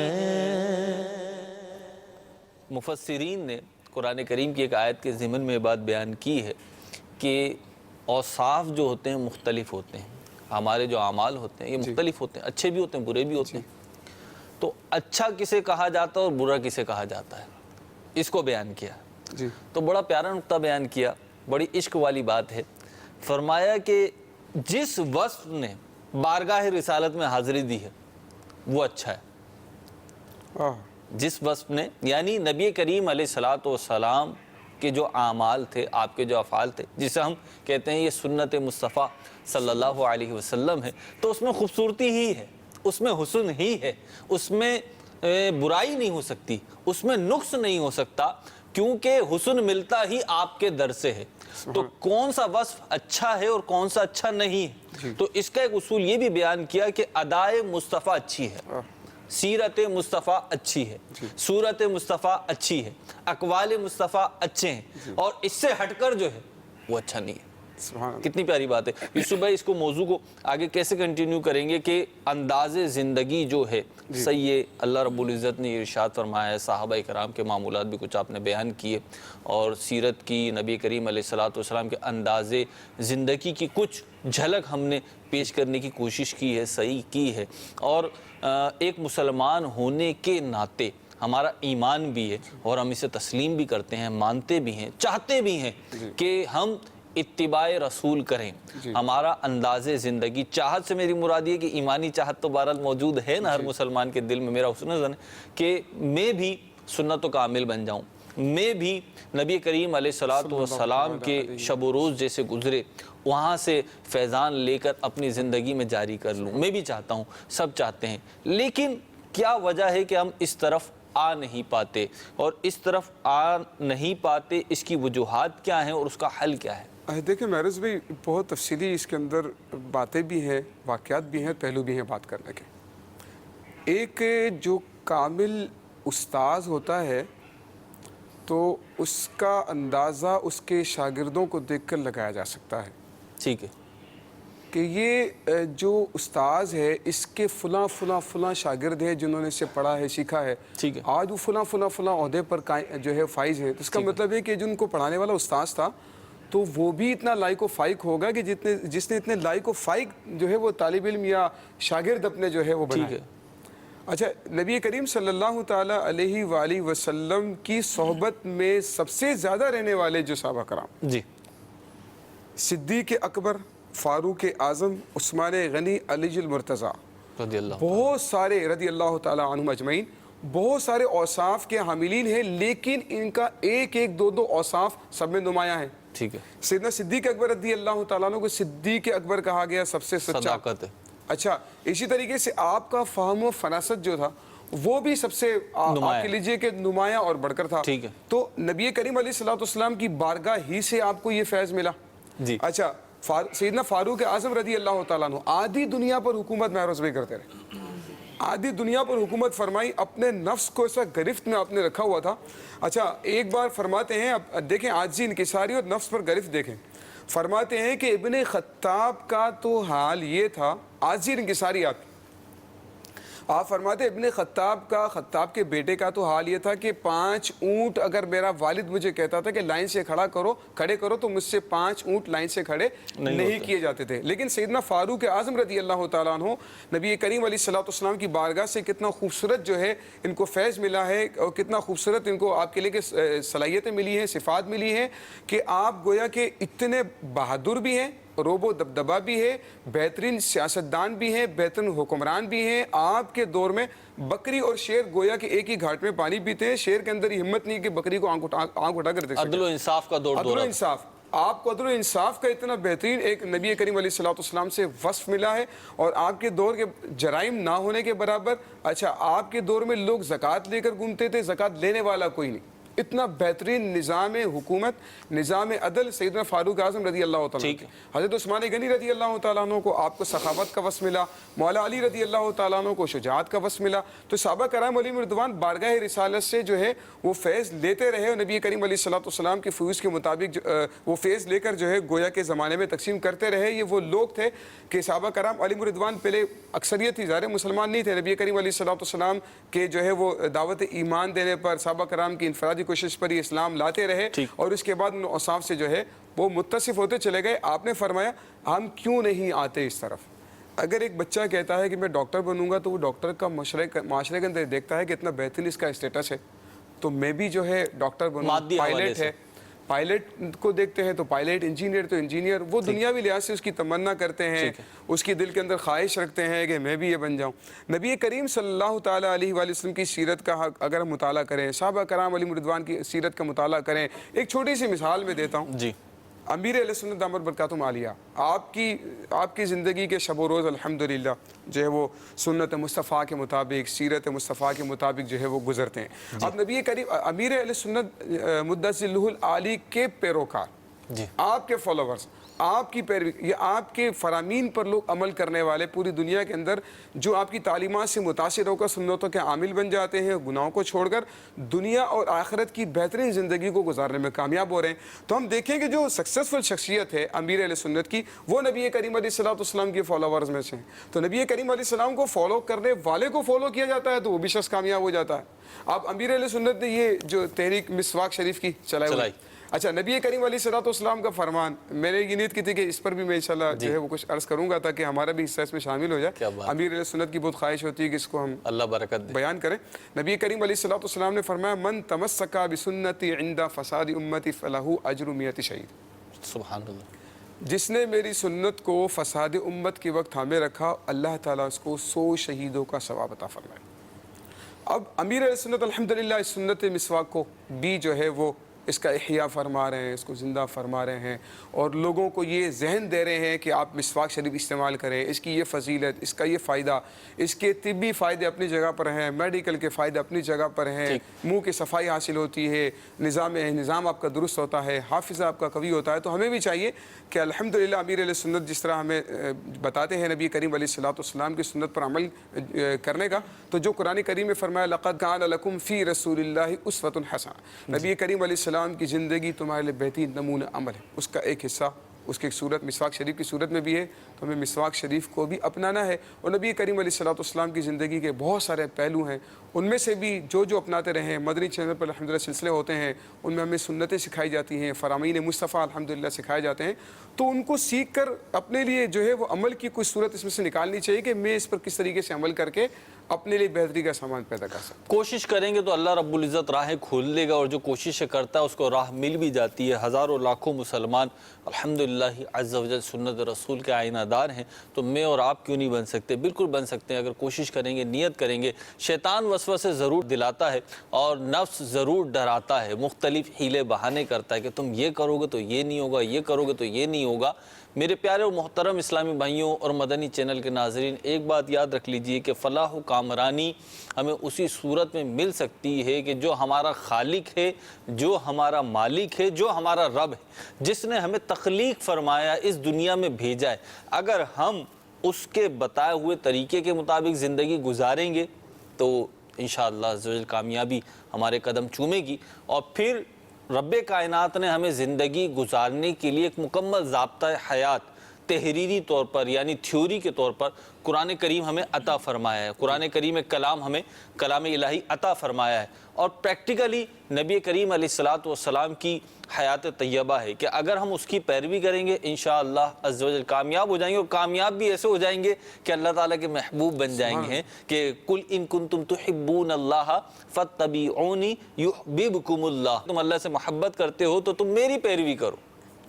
مفسرین نے قرآن کریم کی ایک آیت کے ضمن میں بات بیان کی ہے کہ اوصاف جو ہوتے ہیں مختلف ہوتے ہیں، ہمارے جو اعمال ہوتے ہیں یہ مختلف ہوتے ہیں، اچھے بھی ہوتے ہیں برے بھی ہوتے ہیں۔ تو اچھا کسے کہا جاتا ہے اور برا کسے کہا جاتا ہے، اس کو بیان کیا۔ تو بڑا پیارا نقطہ بیان کیا، بڑی عشق والی بات ہے۔ فرمایا کہ جس وصف نے بارگاہ رسالت میں حاضری دی ہے وہ اچھا ہے۔ جس وصف نے، یعنی نبی کریم علیہ الصلوۃ والسلام کے جو اعمال تھے، آپ کے جو افعال تھے، جسے ہم کہتے ہیں یہ سنت مصطفیٰ صلی اللہ علیہ وسلم ہے، تو اس میں خوبصورتی ہی ہے، اس میں حسن ہی ہے، اس میں برائی نہیں ہو سکتی، اس میں نقص نہیں ہو سکتا، کیونکہ حسن ملتا ہی آپ کے در سے ہے۔ تو کون سا وصف اچھا ہے اور کون سا اچھا نہیں ہے، تو اس کا ایک اصول یہ بھی بیان کیا کہ ادائے مصطفیٰ اچھی ہے، سیرت مصطفیٰ اچھی ہے، صورت مصطفیٰ اچھی ہے، اقوال مصطفیٰ اچھے ہیں، اور اس سے ہٹ کر جو ہے وہ اچھا نہیں ہے۔ کتنی پیاری بات ہے۔ یوسف بھائی اس کو موضوع کو آگے کیسے کنٹینیو کریں گے کہ انداز زندگی جو ہے صحیح، اللہ رب العزت نے ارشاد فرمایا ہے، صحابہ کرام کے معمولات بھی کچھ آپ نے بیان کیے، اور سیرت کی، نبی کریم علیہ الصلوۃ والسلام کے انداز زندگی کی کچھ جھلک ہم نے پیش کرنے کی کوشش کی ہے، صحیح کی ہے۔ اور ایک مسلمان ہونے کے ناطے ہمارا ایمان بھی ہے، اور ہم اسے تسلیم بھی کرتے ہیں، مانتے بھی ہیں، چاہتے بھی ہیں کہ ہم اتباع رسول کریں۔ ہمارا انداز زندگی، چاہت سے میری مراد یہ کہ ایمانی چاہت تو بہرحال موجود ہے نا ہر مسلمان کے دل میں، میرا حسن ظن ہے کہ میں بھی سنت و کامل بن جاؤں، میں بھی نبی کریم علیہ الصلوۃ والسلام کے شب و روز جیسے گزرے وہاں سے فیضان لے کر اپنی زندگی میں جاری کر لوں۔ میں بھی چاہتا ہوں، سب چاہتے ہیں، لیکن کیا وجہ ہے کہ ہم اس طرف آ نہیں پاتے، اور اس طرف آ نہیں پاتے اس کی وجوہات کیا ہیں اور اس کا حل کیا ہے؟ دیکھیں محروز بھائی، بہت تفصیلی اس کے اندر باتیں بھی ہیں، واقعات بھی ہیں، پہلو بھی ہیں بات کرنے کے۔ ایک جو کامل استاذ ہوتا ہے تو اس کا اندازہ اس کے شاگردوں کو دیکھ کر لگایا جا سکتا ہے۔ ٹھیک ہے کہ یہ جو استاذ ہے اس کے فلاں فلاں فلاں شاگرد ہیں جنہوں نے اسے پڑھا ہے، سیکھا ہے، آج وہ فلاں فلاں فلاں عہدے پر جو ہے فائز ہے، تو اس کا مطلب ہے کہ جن کو پڑھانے والا استاذ تھا تو وہ بھی اتنا لائق و فائق ہوگا کہ جس نے اتنے لائق و فائق جو ہے وہ طالب علم یا شاگرد اپنے جو ہے وہ بنائے۔ اچھا، نبی کریم صلی اللہ تعالیٰ علیہ وآلہ وسلم کی صحبت میں سب سے زیادہ رہنے والے جو صحابہ کرام، صدیق اکبر، فاروق اعظم، عثمان غنی، علی المرتضیٰ، بہت سارے رضی اللہ تعالیٰ عنہم اجمعین، بہت سارے اوصاف کے حاملین ہیں، لیکن ان کا ایک ایک دو اوصاف سب میں نمایاں ہیں۔ ٹھیک ہے، سیدنا صدیق اکبر رضی اللہ تعالیٰ عنہ کو صدیق اکبر کہا گیا، سب سے سچا صداقت ہے۔ اچھا، اسی طریقے سے آپ کا فہم و فراست جو تھا وہ بھی سب سے آپ کے لیجئے کہ نمایاں اور بڑھ کر تھا۔ تو نبی کریم علیہ الصلوۃ والسلام کی بارگاہ ہی سے آپ کو یہ فیض ملا۔ اچھا، سیدنا فاروق اعظم رضی اللہ تعالیٰ عنہ آدھی دنیا پر حکومت محروز بھائی کرتے رہے، آدھی دنیا پر حکومت فرمائی، اپنے نفس کو ایسا گرفت میں آپ نے رکھا ہوا تھا۔ اچھا، ایک بار فرماتے ہیں، اب دیکھیں عاجزی، انکساری اور نفس پر گرفت دیکھیں، فرماتے ہیں کہ ابن خطاب کا تو حال یہ تھا، عاجزی انکساری آپ فرماتے ہیں ابن خطاب کے بیٹے کا تو حال یہ تھا کہ 5 اونٹ اگر میرا والد مجھے کہتا تھا کہ لائن سے کھڑے کرو تو مجھ سے 5 اونٹ لائن سے کھڑے نہیں کیے جاتے تھے۔ لیکن سیدنا فاروق اعظم رضی اللہ تعالیٰ عنہ نبی کریم علیہ الصلوۃ والسلام کی بارگاہ سے کتنا خوبصورت جو ہے ان کو فیض ملا ہے، اور کتنا خوبصورت ان کو آپ کے لیے صلاحیتیں ملی ہیں، صفات ملی ہیں کہ آپ گویا کہ اتنے بہادر بھی ہیں، روب و دبدبہ بھی ہے، بہترین سیاستدان بھی ہیں، بہترین حکمران بھی ہیں۔ آپ کے دور میں بکری اور شیر گویا کہ ایک ہی گھاٹ میں پانی پیتے ہیں، شیر کے اندر یہ ہمت نہیں کہ بکری کو آنکھ اٹھا کر دیکھ سکتے۔ عدل و انصاف کا دور، عدل و انصاف، آپ کو عدل و انصاف کا اتنا بہترین ایک نبی کریم علیہ الصلوۃ والسلام سے وصف ملا ہے، اور آپ کے دور کے جرائم نہ ہونے کے برابر۔ اچھا، آپ کے دور میں لوگ زکوٰۃ لے کر گھومتے تھے، زکوٰۃ لینے والا کوئی نہیں، اتنا بہترین نظام حکومت، نظام عدل سیدنا فاروق اعظم رضی اللہ تعالیٰ عنہ، حضرت عثمان غنی رضی اللہ تعالیٰ عنہ کو آپ کو سخاوت کا وصف ملا، مولا علی رضی اللہ تعالیٰ عنہ کو شجاعت کا وصف ملا. تو صحابہ کرام علیہم رضوان بارگاہ رسالت سے جو ہے وہ فیض لیتے رہے، اور نبی کریم علیہ الصلوۃ والسلام کے فیوز کے مطابق وہ فیض لے کر جو ہے گویا کے زمانے میں تقسیم کرتے رہے. یہ وہ لوگ تھے کہ صحابہ کرام علیہم رضوان پہلے اکثریت تھی، ظاہر مسلمان نہیں تھے. نبی کریم علیہ الصلوۃ والسلام کے جو ہے وہ دعوت ایمان دینے پر، صحابہ کرام کی انفرادی کوشش پر یہ اسلام لاتے رہے، اور اس کے بعد ان اوصاف سے جو ہے وہ متصف ہوتے چلے گئے. آپ نے فرمایا ہم کیوں نہیں آتے اس طرف؟ اگر ایک بچہ کہتا ہے کہ میں ڈاکٹر بنوں گا تو وہ ڈاکٹر کا معاشرے کے اندر دیکھتا ہے کہ اتنا بہترین اس کا اسٹیٹس ہے، تو میں بھی جو ہے ڈاکٹر بنوں. پائلٹ ہے، پائلٹ کو دیکھتے ہیں تو پائلٹ، انجینئر تو انجینئر، وہ دنیاوی لحاظ سے اس کی تمنا کرتے ہیں، اس کی دل کے اندر خواہش رکھتے ہیں کہ میں بھی یہ بن جاؤں. نبی کریم صلی اللہ تعالیٰ علیہ وآلہ وسلم کی سیرت کا اگر ہم مطالعہ کریں، صحابہ کرام علیہ رضوان کی سیرت کا مطالعہ کریں، ایک چھوٹی سی مثال میں دیتا ہوں. امیر اہل سنت دامت برکاتہم عالیہ، آپ کی زندگی کے شب و روز الحمدللہ جو ہے وہ سنت مصطفیٰ کے مطابق، سیرت مصطفیٰ کے مطابق جو ہے وہ گزرتے ہیں. اب نبی کریم امیر اہل سنت مدثر العالی کے پیروکار، آپ کے فالوورز، آپ کی پیروی، یہ آپ کے فرامین پر لوگ عمل کرنے والے پوری دنیا کے اندر جو آپ کی تعلیمات سے متاثر ہو کر سنتوں کے عامل بن جاتے ہیں، گناہوں کو چھوڑ کر دنیا اور آخرت کی بہترین زندگی کو گزارنے میں کامیاب ہو رہے ہیں. تو ہم دیکھیں کہ جو سکسیسفل شخصیت ہے امیر اہل سنت کی، وہ نبی کریم علیہ الصلوۃ والسلام کے فالوورز میں سے ہیں. تو نبی کریم علیہ السلام کو فالو کرنے والے کو فالو کیا جاتا ہے تو وہ بھی شخص کامیاب ہو جاتا ہے. اب امیر اہل سنت نے یہ جو تحریک مسواک شریف کی چلائی. اچھا، نبی کریم علیہ الصلوۃ والسلام کا فرمان، میں نے یہ نیت کی تھی کہ اس پر بھی میں انشاءاللہ جو ہے وہ کچھ عرض کروں گا تاکہ ہمارا بھی حصہ اس میں شامل ہو جائے. امیر علیہ سنت کی بہت خواہش ہوتی ہے کہ اس کو ہم اللہ برکت دے بیان کریں. نبی کریم علیہ الصلوۃ والسلام نے فرمایا من تمسک بسنتی عند فساد امتی فلہ اجر 100 شہید. سبحان اللہ. جس نے میری سنت کو فساد امت کے وقت تھامے رکھا، اللہ تعالیٰ اس کو 100 شہیدوں کا ثواب عطا فرمائے. اب امیر علیہ سنت الحمدللہ اس سنت مسواک کو بھی جو ہے وہ اس کا احیاء فرما رہے ہیں، اس کو زندہ فرما رہے ہیں، اور لوگوں کو یہ ذہن دے رہے ہیں کہ آپ مسواک شریف استعمال کریں، اس کی یہ فضیلت، اس کا یہ فائدہ، اس کے طبی فائدے اپنی جگہ پر ہیں، میڈیکل کے فائدے اپنی جگہ پر ہیں، منہ کی صفائی حاصل ہوتی ہے، نظام آپ کا درست ہوتا ہے، حافظہ آپ کا قوی ہوتا ہے. تو ہمیں بھی چاہیے کہ الحمدللہ امیر علیہ سنت جس طرح ہمیں بتاتے ہیں نبی کریم علیہ الصلوۃ والسلام کی سنت پر عمل کرنے کا، تو جو قرآن کریم میں فرمایا لقد کان لکم فی رسول اللہ اسوۃ حسنہ، نبی کریم علیہ السلام کی زندگی تمہارے لیے بہترین نمونہ عمل ہے. اس کا ایک حصہ اس کی ایک صورت مسواک شریف کی صورت میں بھی ہے، تو ہمیں مسواک شریف کو بھی اپنانا ہے. اور نبی کریم علیہ الصلوۃ والسلام کی زندگی کے بہت سارے پہلو ہیں، ان میں سے بھی جو اپناتے رہے ہیں. مدنی چینل پر الحمدللہ سلسلے ہوتے ہیں، ان میں ہمیں سنتیں سکھائی جاتی ہیں، فرامین مصطفیٰ الحمدللہ سکھائے جاتے ہیں. تو ان کو سیکھ کر اپنے لیے جو ہے وہ عمل کی کچھ صورت اس میں سے نکالنی چاہیے کہ میں اس پر کس طریقے سے عمل کر کے اپنے لیے بہتری کا سامان پیدا کر سکتا. کوشش کریں گے تو اللہ رب العزت راہیں کھول دے گا، اور جو کوشش کرتا ہے اس کو راہ مل بھی جاتی ہے. ہزاروں لاکھوں مسلمان الحمدللہ عز و جل سنت رسول کے آئینہ دار ہیں، تو میں اور آپ کیوں نہیں بن سکتے؟ بالکل بن سکتے ہیں اگر کوشش کریں گے، نیت کریں گے. شیطان وسوسے ضرور دلاتا ہے اور نفس ضرور ڈراتا ہے، مختلف حیلے بہانے کرتا ہے کہ تم یہ کرو گے تو یہ نہیں ہوگا، یہ کرو گے تو یہ نہیں ہوگا. میرے پیارے و محترم اسلامی بھائیوں اور مدنی چینل کے ناظرین، ایک بات یاد رکھ لیجئے کہ فلاح و کامرانی ہمیں اسی صورت میں مل سکتی ہے کہ جو ہمارا خالق ہے، جو ہمارا مالک ہے، جو ہمارا رب ہے، جس نے ہمیں تخلیق فرمایا، اس دنیا میں بھیجا ہے، اگر ہم اس کے بتائے ہوئے طریقے کے مطابق زندگی گزاریں گے تو انشاءاللہ عز و جل کامیابی ہمارے قدم چومے گی. اور پھر رب کائنات نے ہمیں زندگی گزارنے کے لیے ایک مکمل ضابطہ حیات تحریری طور پر یعنی تھیوری کے طور پر قرآن کریم ہمیں عطا فرمایا ہے. قرآن کریم کلام ہمیں کلام الہی عطا فرمایا ہے، اور پریکٹیکلی نبی کریم علیہ الصلوۃ والسلام کی حیات طیبہ ہے کہ اگر ہم اس کی پیروی کریں گے انشاءاللہ عز و جل کامیاب ہو جائیں گے. اور کامیاب بھی ایسے ہو جائیں گے کہ اللہ تعالیٰ کے محبوب بن جائیں گے کہ قل ان کنتم تحبون اللہ فاتبعونی یحببکم اللہ. تم اللہ سے محبت کرتے ہو تو تم میری پیروی کرو،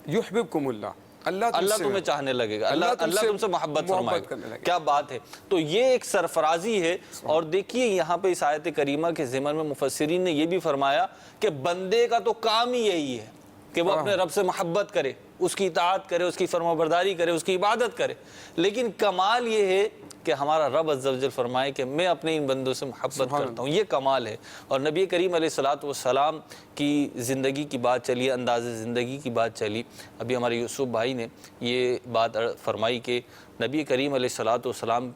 یحببکم اللہ، اللہ تمہیں چاہنے لگے گا، اللہ تم سے محبت فرمائے گا. کیا بات ہے. تو یہ ایک سرفرازی ہے. اور دیکھیے یہاں پہ اس آیت کریمہ کے ضمن میں مفسرین نے یہ بھی فرمایا کہ بندے کا تو کام ہی یہی ہے کہ وہ اپنے رب سے محبت کرے، اس کی اطاعت کرے، اس کی فرما برداری کرے، اس کی عبادت کرے. لیکن کمال یہ ہے کہ ہمارا رب عز و جل فرمائے کہ میں اپنے ان بندوں سے محبت کرتا ہوں، یہ کمال ہے۔ اور نبی کریم علیہ الصلوۃ والسلام کی زندگی کی بات چلی، انداز زندگی کی بات چلی، ابھی ہمارے یوسف بھائی نے یہ بات فرمائی کہ نبی کریم علیہ الصلوۃ والسلام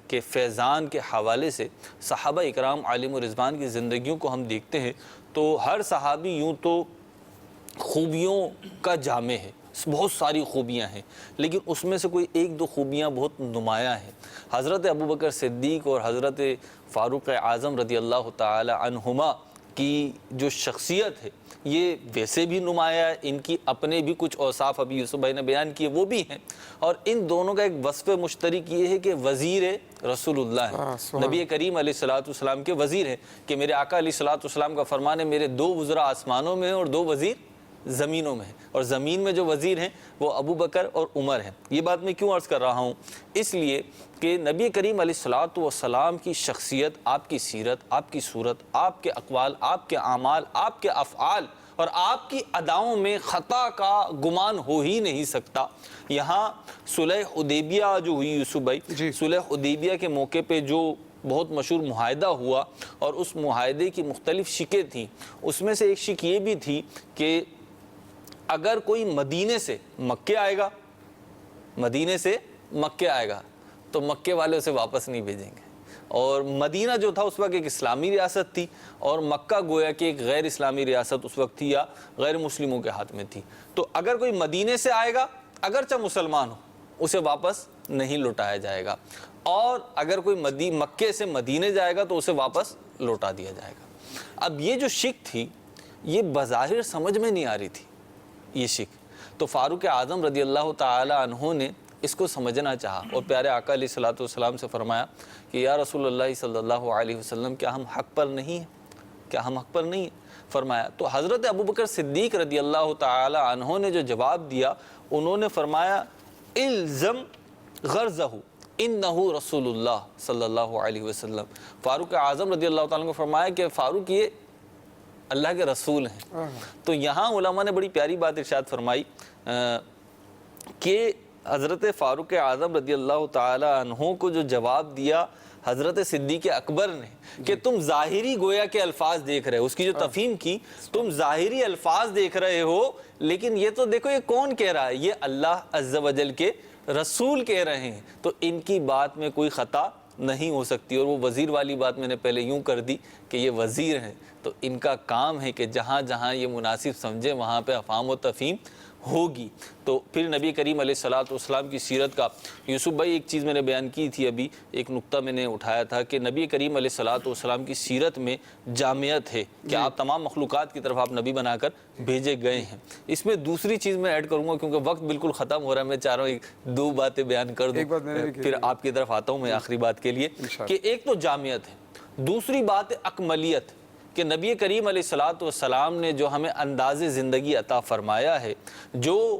کے فیضان کے حوالے سے صحابہ اکرام عالم و رضوان کی زندگیوں کو ہم دیکھتے ہیں تو ہر صحابی یوں تو خوبیوں کا جامع ہے، بہت ساری خوبیاں ہیں، لیکن اس میں سے کوئی ایک دو خوبیاں بہت نمایاں ہیں۔ حضرت ابوبکر صدیق اور حضرت فاروق اعظم رضی اللہ تعالی عنہما کی جو شخصیت ہے یہ ویسے بھی نمایاں ہے، ان کی اپنے بھی کچھ اوصاف ابھی یوسف بھائی نے بیان کیے وہ بھی ہیں، اور ان دونوں کا ایک وصف مشترک یہ ہے کہ وزیر رسول اللہ ہے، نبی کریم علیہ الصلوۃ والسلام کے وزیر ہیں، کہ میرے آقا علیہ الصلوۃ والسلام کا فرمان ہے میرے 2 وزراء آسمانوں میں ہیں اور 2 وزیر زمینوں میں ہیں، اور زمین میں جو وزیر ہیں وہ ابو بکر اور عمر ہیں۔ یہ بات میں کیوں عرض کر رہا ہوں؟ اس لیے کہ نبی کریم علیہ الصلوۃ والسلام کی شخصیت، آپ کی سیرت، آپ کی صورت، آپ کے اقوال، آپ کے اعمال، آپ کے افعال اور آپ کی اداؤں میں خطا کا گمان ہو ہی نہیں سکتا۔ یہاں صلح حدیبیہ جو ہوئی یوسف بھائی، صلح حدیبیہ کے موقع پہ جو بہت مشہور معاہدہ ہوا اور اس معاہدے کی مختلف شکیں تھیں، اس میں سے ایک شک یہ بھی تھی کہ اگر کوئی مدینے سے مکے آئے گا، مدینے سے مکے آئے گا تو مکے والے اسے واپس نہیں بھیجیں گے، اور مدینہ جو تھا اس وقت ایک اسلامی ریاست تھی اور مکہ گویا کہ ایک غیر اسلامی ریاست اس وقت تھی یا غیر مسلموں کے ہاتھ میں تھی، تو اگر کوئی مدینے سے آئے گا اگرچہ مسلمان ہو اسے واپس نہیں لوٹایا جائے گا، اور اگر کوئی مکے سے مدینے جائے گا تو اسے واپس لوٹا دیا جائے گا۔ اب یہ جو شک تھی یہ بظاہر سمجھ میں نہیں آ رہی تھی یہ شک، تو فاروق اعظم رضی اللہ تعالی عنہ نے اس کو سمجھنا چاہا اور پیارے آقا علیہ الصلوۃ والسلام سے فرمایا کہ یا رسول اللہ صلی اللہ علیہ وسلم کیا ہم حق پر نہیں ہیں، کیا ہم حق پر نہیں ہیں؟ فرمایا تو حضرت ابوبکر صدیق رضی اللہ تعالی عنہ نے جو جواب دیا انہوں نے فرمایا الزم غرضہ انہ رسول اللہ صلی اللہ علیہ وسلم۔ فاروق اعظم رضی اللہ تعالیٰ کو فرمایا کہ فاروق یہ اللہ کے رسول ہیں۔ تو یہاں علماء نے بڑی پیاری بات ارشاد فرمائی کہ حضرت فاروق اعظم رضی اللہ تعالی عنہ کو جو جواب دیا حضرت صدیق اکبر نے کہ تم ظاہری گویا کے الفاظ دیکھ رہے ہو، اس کی جو تفہیم کی تم ظاہری الفاظ دیکھ رہے ہو، لیکن یہ تو دیکھو یہ کون کہہ رہا ہے، یہ اللہ عز و جل کے رسول کہہ رہے ہیں، تو ان کی بات میں کوئی خطا نہیں ہو سکتی۔ اور وہ وزیر والی بات میں نے پہلے یوں کر دی کہ یہ وزیر ہیں تو ان کا کام ہے کہ جہاں جہاں یہ مناسب سمجھے وہاں پہ افہام و تفہیم ہوگی۔ تو پھر نبی کریم علیہ الصلوۃ والسلام کی سیرت کا یوسف بھائی ایک چیز میں نے بیان کی تھی، ابھی ایک نقطہ میں نے اٹھایا تھا کہ نبی کریم علیہ الصلوۃ والسلام کی سیرت میں جامعیت ہے کہ آپ تمام مخلوقات کی طرف آپ نبی بنا کر بھیجے گئے ہیں۔ اس میں دوسری چیز میں ایڈ کروں گا کیونکہ وقت بالکل ختم ہو رہا ہے، میں چاہ رہا ہوں 2 باتیں بیان کر دوں پھر آپ کی طرف آتا ہوں میں آخری بات کے لیے کہ ایک تو جامعیت ہے، دوسری بات ہے اکملیت، کہ نبی کریم علیہ الصلوۃ والسلام نے جو ہمیں انداز زندگی عطا فرمایا ہے، جو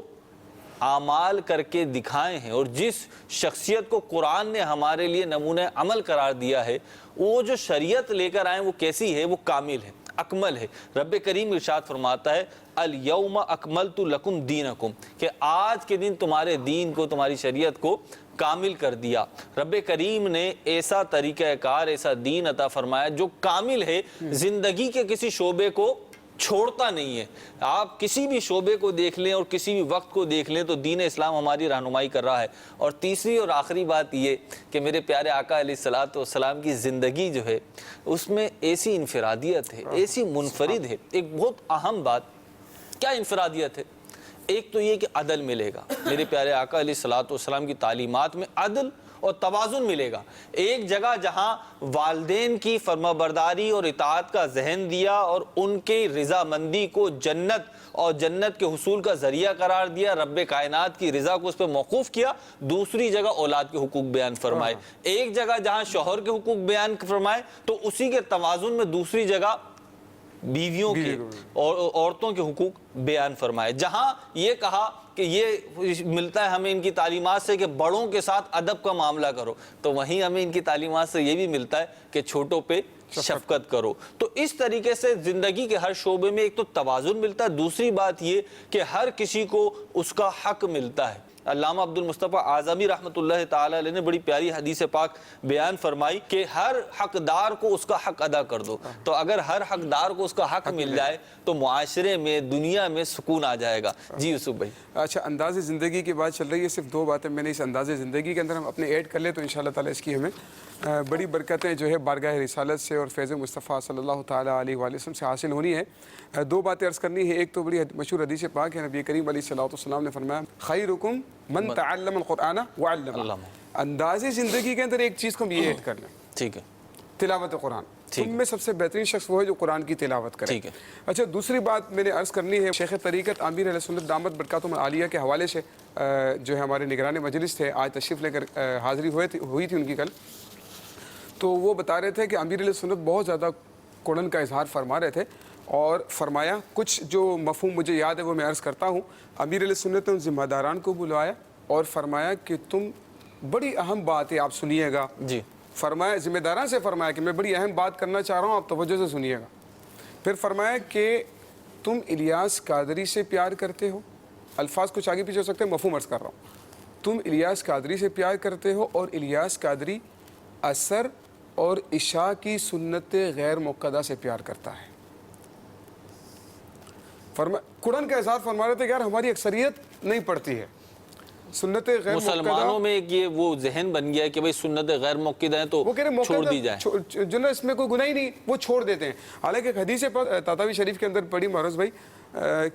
اعمال کر کے دکھائے ہیں اور جس شخصیت کو قرآن نے ہمارے لیے نمونہ عمل قرار دیا ہے، وہ جو شریعت لے کر آئے وہ کیسی ہے؟ وہ کامل ہے، اکمل ہے۔ رب کریم ارشاد فرماتا ہے الیوم اکملت لکم دینکم، کہ آج کے دن تمہارے دین کو، تمہاری شریعت کو کامل کر دیا۔ رب کریم نے ایسا طریقہ کار، ایسا دین عطا فرمایا جو کامل ہے، زندگی کے کسی شعبے کو چھوڑتا نہیں ہے۔ آپ کسی بھی شعبے کو دیکھ لیں اور کسی بھی وقت کو دیکھ لیں تو دین اسلام ہماری رہنمائی کر رہا ہے۔ اور تیسری اور آخری بات یہ کہ میرے پیارے آقا علیہ الصلوۃ والسلام کی زندگی جو ہے اس میں ایسی انفرادیت ہے، ایسی منفرد ہے۔ ایک بہت اہم بات کیا انفرادیت ہے؟ ایک تو یہ کہ عدل ملے گا، میرے پیارے آقا علیہ الصلوۃ والسلام کی تعلیمات میں عدل اور توازن ملے گا۔ ایک جگہ جہاں والدین کی فرمانبرداری اور اطاعت کا ذہن دیا اور ان کی رضامندی کو جنت اور جنت کے حصول کا ذریعہ قرار دیا، رب کائنات کی رضا کو اس پہ موقوف کیا۔ دوسری جگہ اولاد کے حقوق بیان فرمائے۔ ایک جگہ جہاں شوہر کے حقوق بیان فرمائے تو اسی کے توازن میں دوسری جگہ بیویوں کے اور عورتوں کے حقوق بیان فرمائے۔ جہاں یہ کہا کہ یہ ملتا ہے ہمیں ان کی تعلیمات سے کہ بڑوں کے ساتھ ادب کا معاملہ کرو، تو وہیں ہمیں ان کی تعلیمات سے یہ بھی ملتا ہے کہ چھوٹوں پہ شفقت کرو۔ تو اس طریقے سے زندگی کے ہر شعبے میں ایک تو توازن ملتا ہے، دوسری بات یہ کہ ہر کسی کو اس کا حق ملتا ہے۔ علامہ عبد المصطفیٰ اعظمی رحمۃ اللہ تعالی علیہ نے بڑی پیاری حدیث پاک بیان فرمائی کہ ہر حقدار کو اس کا حق ادا کر دو. تو اگر ہر حقدار کو اس کا حق مل جائے تو معاشرے میں دنیا میں سکون آ جائے گا. جی یوسف بھائی. اچھا انداز زندگی کی بات چل رہی ہے, صرف 2 باتیں میں نے اس انداز زندگی کے اندر ہم اپنے ایڈ کر لیں تو انشاءاللہ تعالی اس کی ہمیں بڑی برکتیں جو ہے بارگاہ رسالت سے اور فیض مصطفیٰ صلی اللہ تعالیٰ علیہ وآلہ وسلم سے حاصل ہونی ہے. 2 باتیں عرض کرنی ہے. ایک تو بڑی مشہور حدیث پاک ہے, نبی کریم علیہ الصلوۃ والسلام نے فرمایا خیرکم من تعلم القرآن وعلمہ. انداز زندگی کے اندر ایک چیز کو ہم یہ ایڈ کر لیں, ٹھیک ہے, تلاوت قرآن. تم میں سب سے بہترین شخص وہ ہے جو قرآن کی تلاوت کرے. ٹھیک ہے. اچھا دوسری بات میں نے عرض کرنی ہے, شیخ طریقت امیر اہل سنت دامت برکاتہم العالیہ کے حوالے سے جو ہے ہمارے نگران مجلس تھے, آج تشریف لے کر حاضری ہوئی تھی ان کی کل, تو وہ بتا رہے تھے کہ امیر اہل سنت بہت زیادہ قرآن کا اظہار فرما رہے تھے, اور فرمایا کچھ جو مفہوم مجھے یاد ہے وہ میں عرض کرتا ہوں. امیر علیہ سنت نے ان ذمہ داران کو بلوایا اور فرمایا کہ تم بڑی اہم بات ہے, آپ سنیے گا. جی. فرمایا ذمہ داران سے فرمایا کہ میں بڑی اہم بات کرنا چاہ رہا ہوں, آپ توجہ سے سنیے گا. پھر فرمایا کہ تم الیاس قادری سے پیار کرتے ہو. الفاظ کچھ آگے پیچھے ہو سکتے ہیں, مفہوم عرض کر رہا ہوں. تم الیاس قادری سے پیار کرتے ہو اور الیاس قادری عصر اور عشاء کی سنت غیر مقدہ سے پیار کرتا ہے. قرآن کا اظہار فرما رہے تھے کہ یار ہماری اکثریت نہیں پڑھتی ہے سنت غیر مقدہ. مسلمانوں میں ایک یہ وہ ذہن بن گیا ہے کہ بھئی سنت غیر مقدہ ہیں تو چھوڑ دی جائے, جو نا اس میں کوئی گناہ ہی نہیں, وہ چھوڑ دیتے ہیں. حالانکہ ایک حدیث تاتاوی شریف کے اندر پڑھی معروض بھائی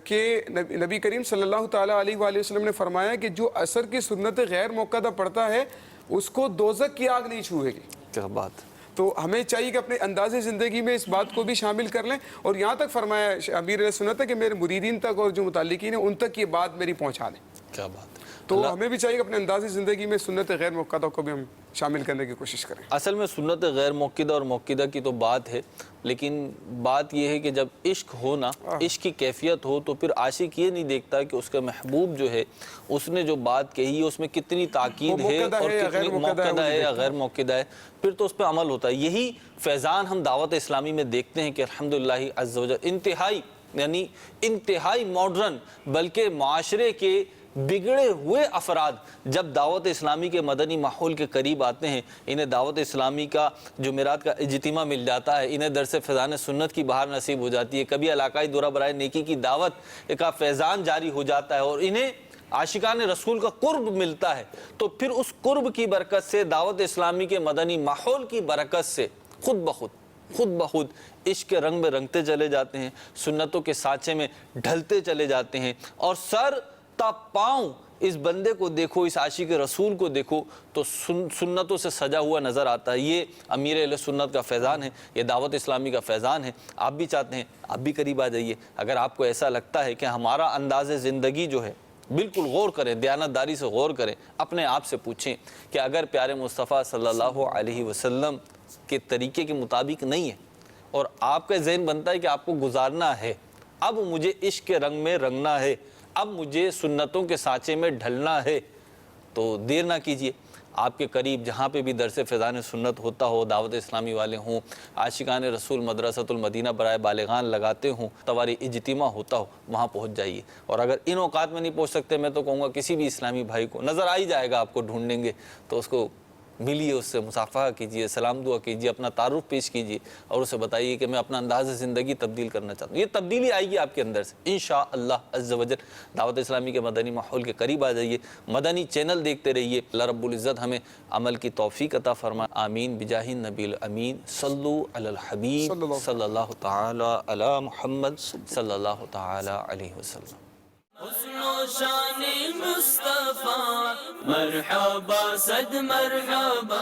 کہ نبی کریم صلی اللہ تعالیٰ علیہ وآلہ وسلم نے فرمایا کہ جو عصر کی سنت غیر مقدہ پڑھتا ہے اس کو دوزخ کی آگ نہیں چھوئے گی. کیا بات. تو ہمیں چاہیے کہ اپنے انداز زندگی میں اس بات کو بھی شامل کر لیں, اور یہاں تک فرمایا امیر علیہ سنت ہے کہ میرے مریدین تک اور جو متعلقین ہیں ان تک یہ بات میری پہنچا دیں. کیا بات. تو ہمیں بھی چاہیے کہ اپنے انداز زندگی میں سنت غیر مقدہ کو بھی ہم شامل کرنے کی کوشش کریں. اصل میں سنت غیر مقدہ اور مقدہ کی تو بات ہے, لیکن بات یہ ہے کہ جب عشق ہو نا, عشق کی کیفیت ہو, تو پھر عاشق یہ نہیں دیکھتا کہ اس کا محبوب جو ہے اس نے جو بات کہی ہے اس میں کتنی تاکید ہے اور کتنی مقدہ ہے یا غیر مقدہ ہے, پھر تو اس پہ عمل ہوتا ہے. یہی فیضان ہم دعوت اسلامی میں دیکھتے ہیں کہ الحمدللہ عز و جل انتہائی ماڈرن بلکہ معاشرے کے بگڑے ہوئے افراد جب دعوت اسلامی کے مدنی ماحول کے قریب آتے ہیں, انہیں دعوت اسلامی کا جمعرات کا اجتماع مل جاتا ہے, انہیں درس فیضان سنت کی بہار نصیب ہو جاتی ہے, کبھی علاقائی دورہ برائے نیکی کی دعوت کا فیضان جاری ہو جاتا ہے, اور انہیں عاشقان رسول کا قرب ملتا ہے, تو پھر اس قرب کی برکت سے دعوت اسلامی کے مدنی ماحول کی برکت سے خود بخود عشق کے رنگ میں رنگتے چلے جاتے ہیں, سنتوں کے سانچے میں ڈھلتے چلے جاتے ہیں, اور سر تا پاؤں اس بندے کو دیکھو, اس عاشق رسول کو دیکھو تو سنتوں سے سجا ہوا نظر آتا ہے. یہ امیر اہل سنت کا فیضان ہے, یہ دعوت اسلامی کا فیضان ہے. آپ بھی چاہتے ہیں آپ بھی قریب آ جائیے. اگر آپ کو ایسا لگتا ہے کہ ہمارا انداز زندگی جو ہے, بالکل غور کریں, دیانتداری سے غور کریں, اپنے آپ سے پوچھیں کہ اگر پیارے مصطفیٰ صلی اللہ علیہ وسلم کے طریقے کے مطابق نہیں ہے اور آپ کا ذہن بنتا ہے کہ آپ کو گزارنا ہے, اب مجھے عشق کے رنگ میں رنگنا ہے, اب مجھے سنتوں کے سانچے میں ڈھلنا ہے, تو دیر نہ کیجیے. آپ کے قریب جہاں پہ بھی درس فیضان سنت ہوتا ہو, دعوت اسلامی والے ہوں, عاشقان رسول مدرسۃ المدینہ برائے بالغان لگاتے ہوں, تواری اجتماع ہوتا ہو, وہاں پہنچ جائیے. اور اگر ان اوقات میں نہیں پہنچ سکتے, میں تو کہوں گا کسی بھی اسلامی بھائی کو نظر آ ہی جائے گا, آپ کو ڈھونڈیں گے تو اس کو ملیے, اس سے مصافحہ کیجیے, سلام دعا کیجیے, اپنا تعارف پیش کیجیے, اور اسے بتائیے کہ میں اپنا انداز زندگی تبدیل کرنا چاہتا ہوں. یہ تبدیلی آئے گی آپ کے اندر سے انشاءاللہ عز و جل. دعوت اسلامی کے مدنی ماحول کے قریب آ جائیے, مدنی چینل دیکھتے رہیے. اللہ رب العزت ہمیں عمل کی توفیق عطا فرمائے, آمین بجاہ النبی الامین. صلو علی الحبیب صلی اللہ تعالی علی محمد صلی اللہ تعالی علیہ وسلم. حسن و شان مصطفیٰ مرحبا صد مرحبا.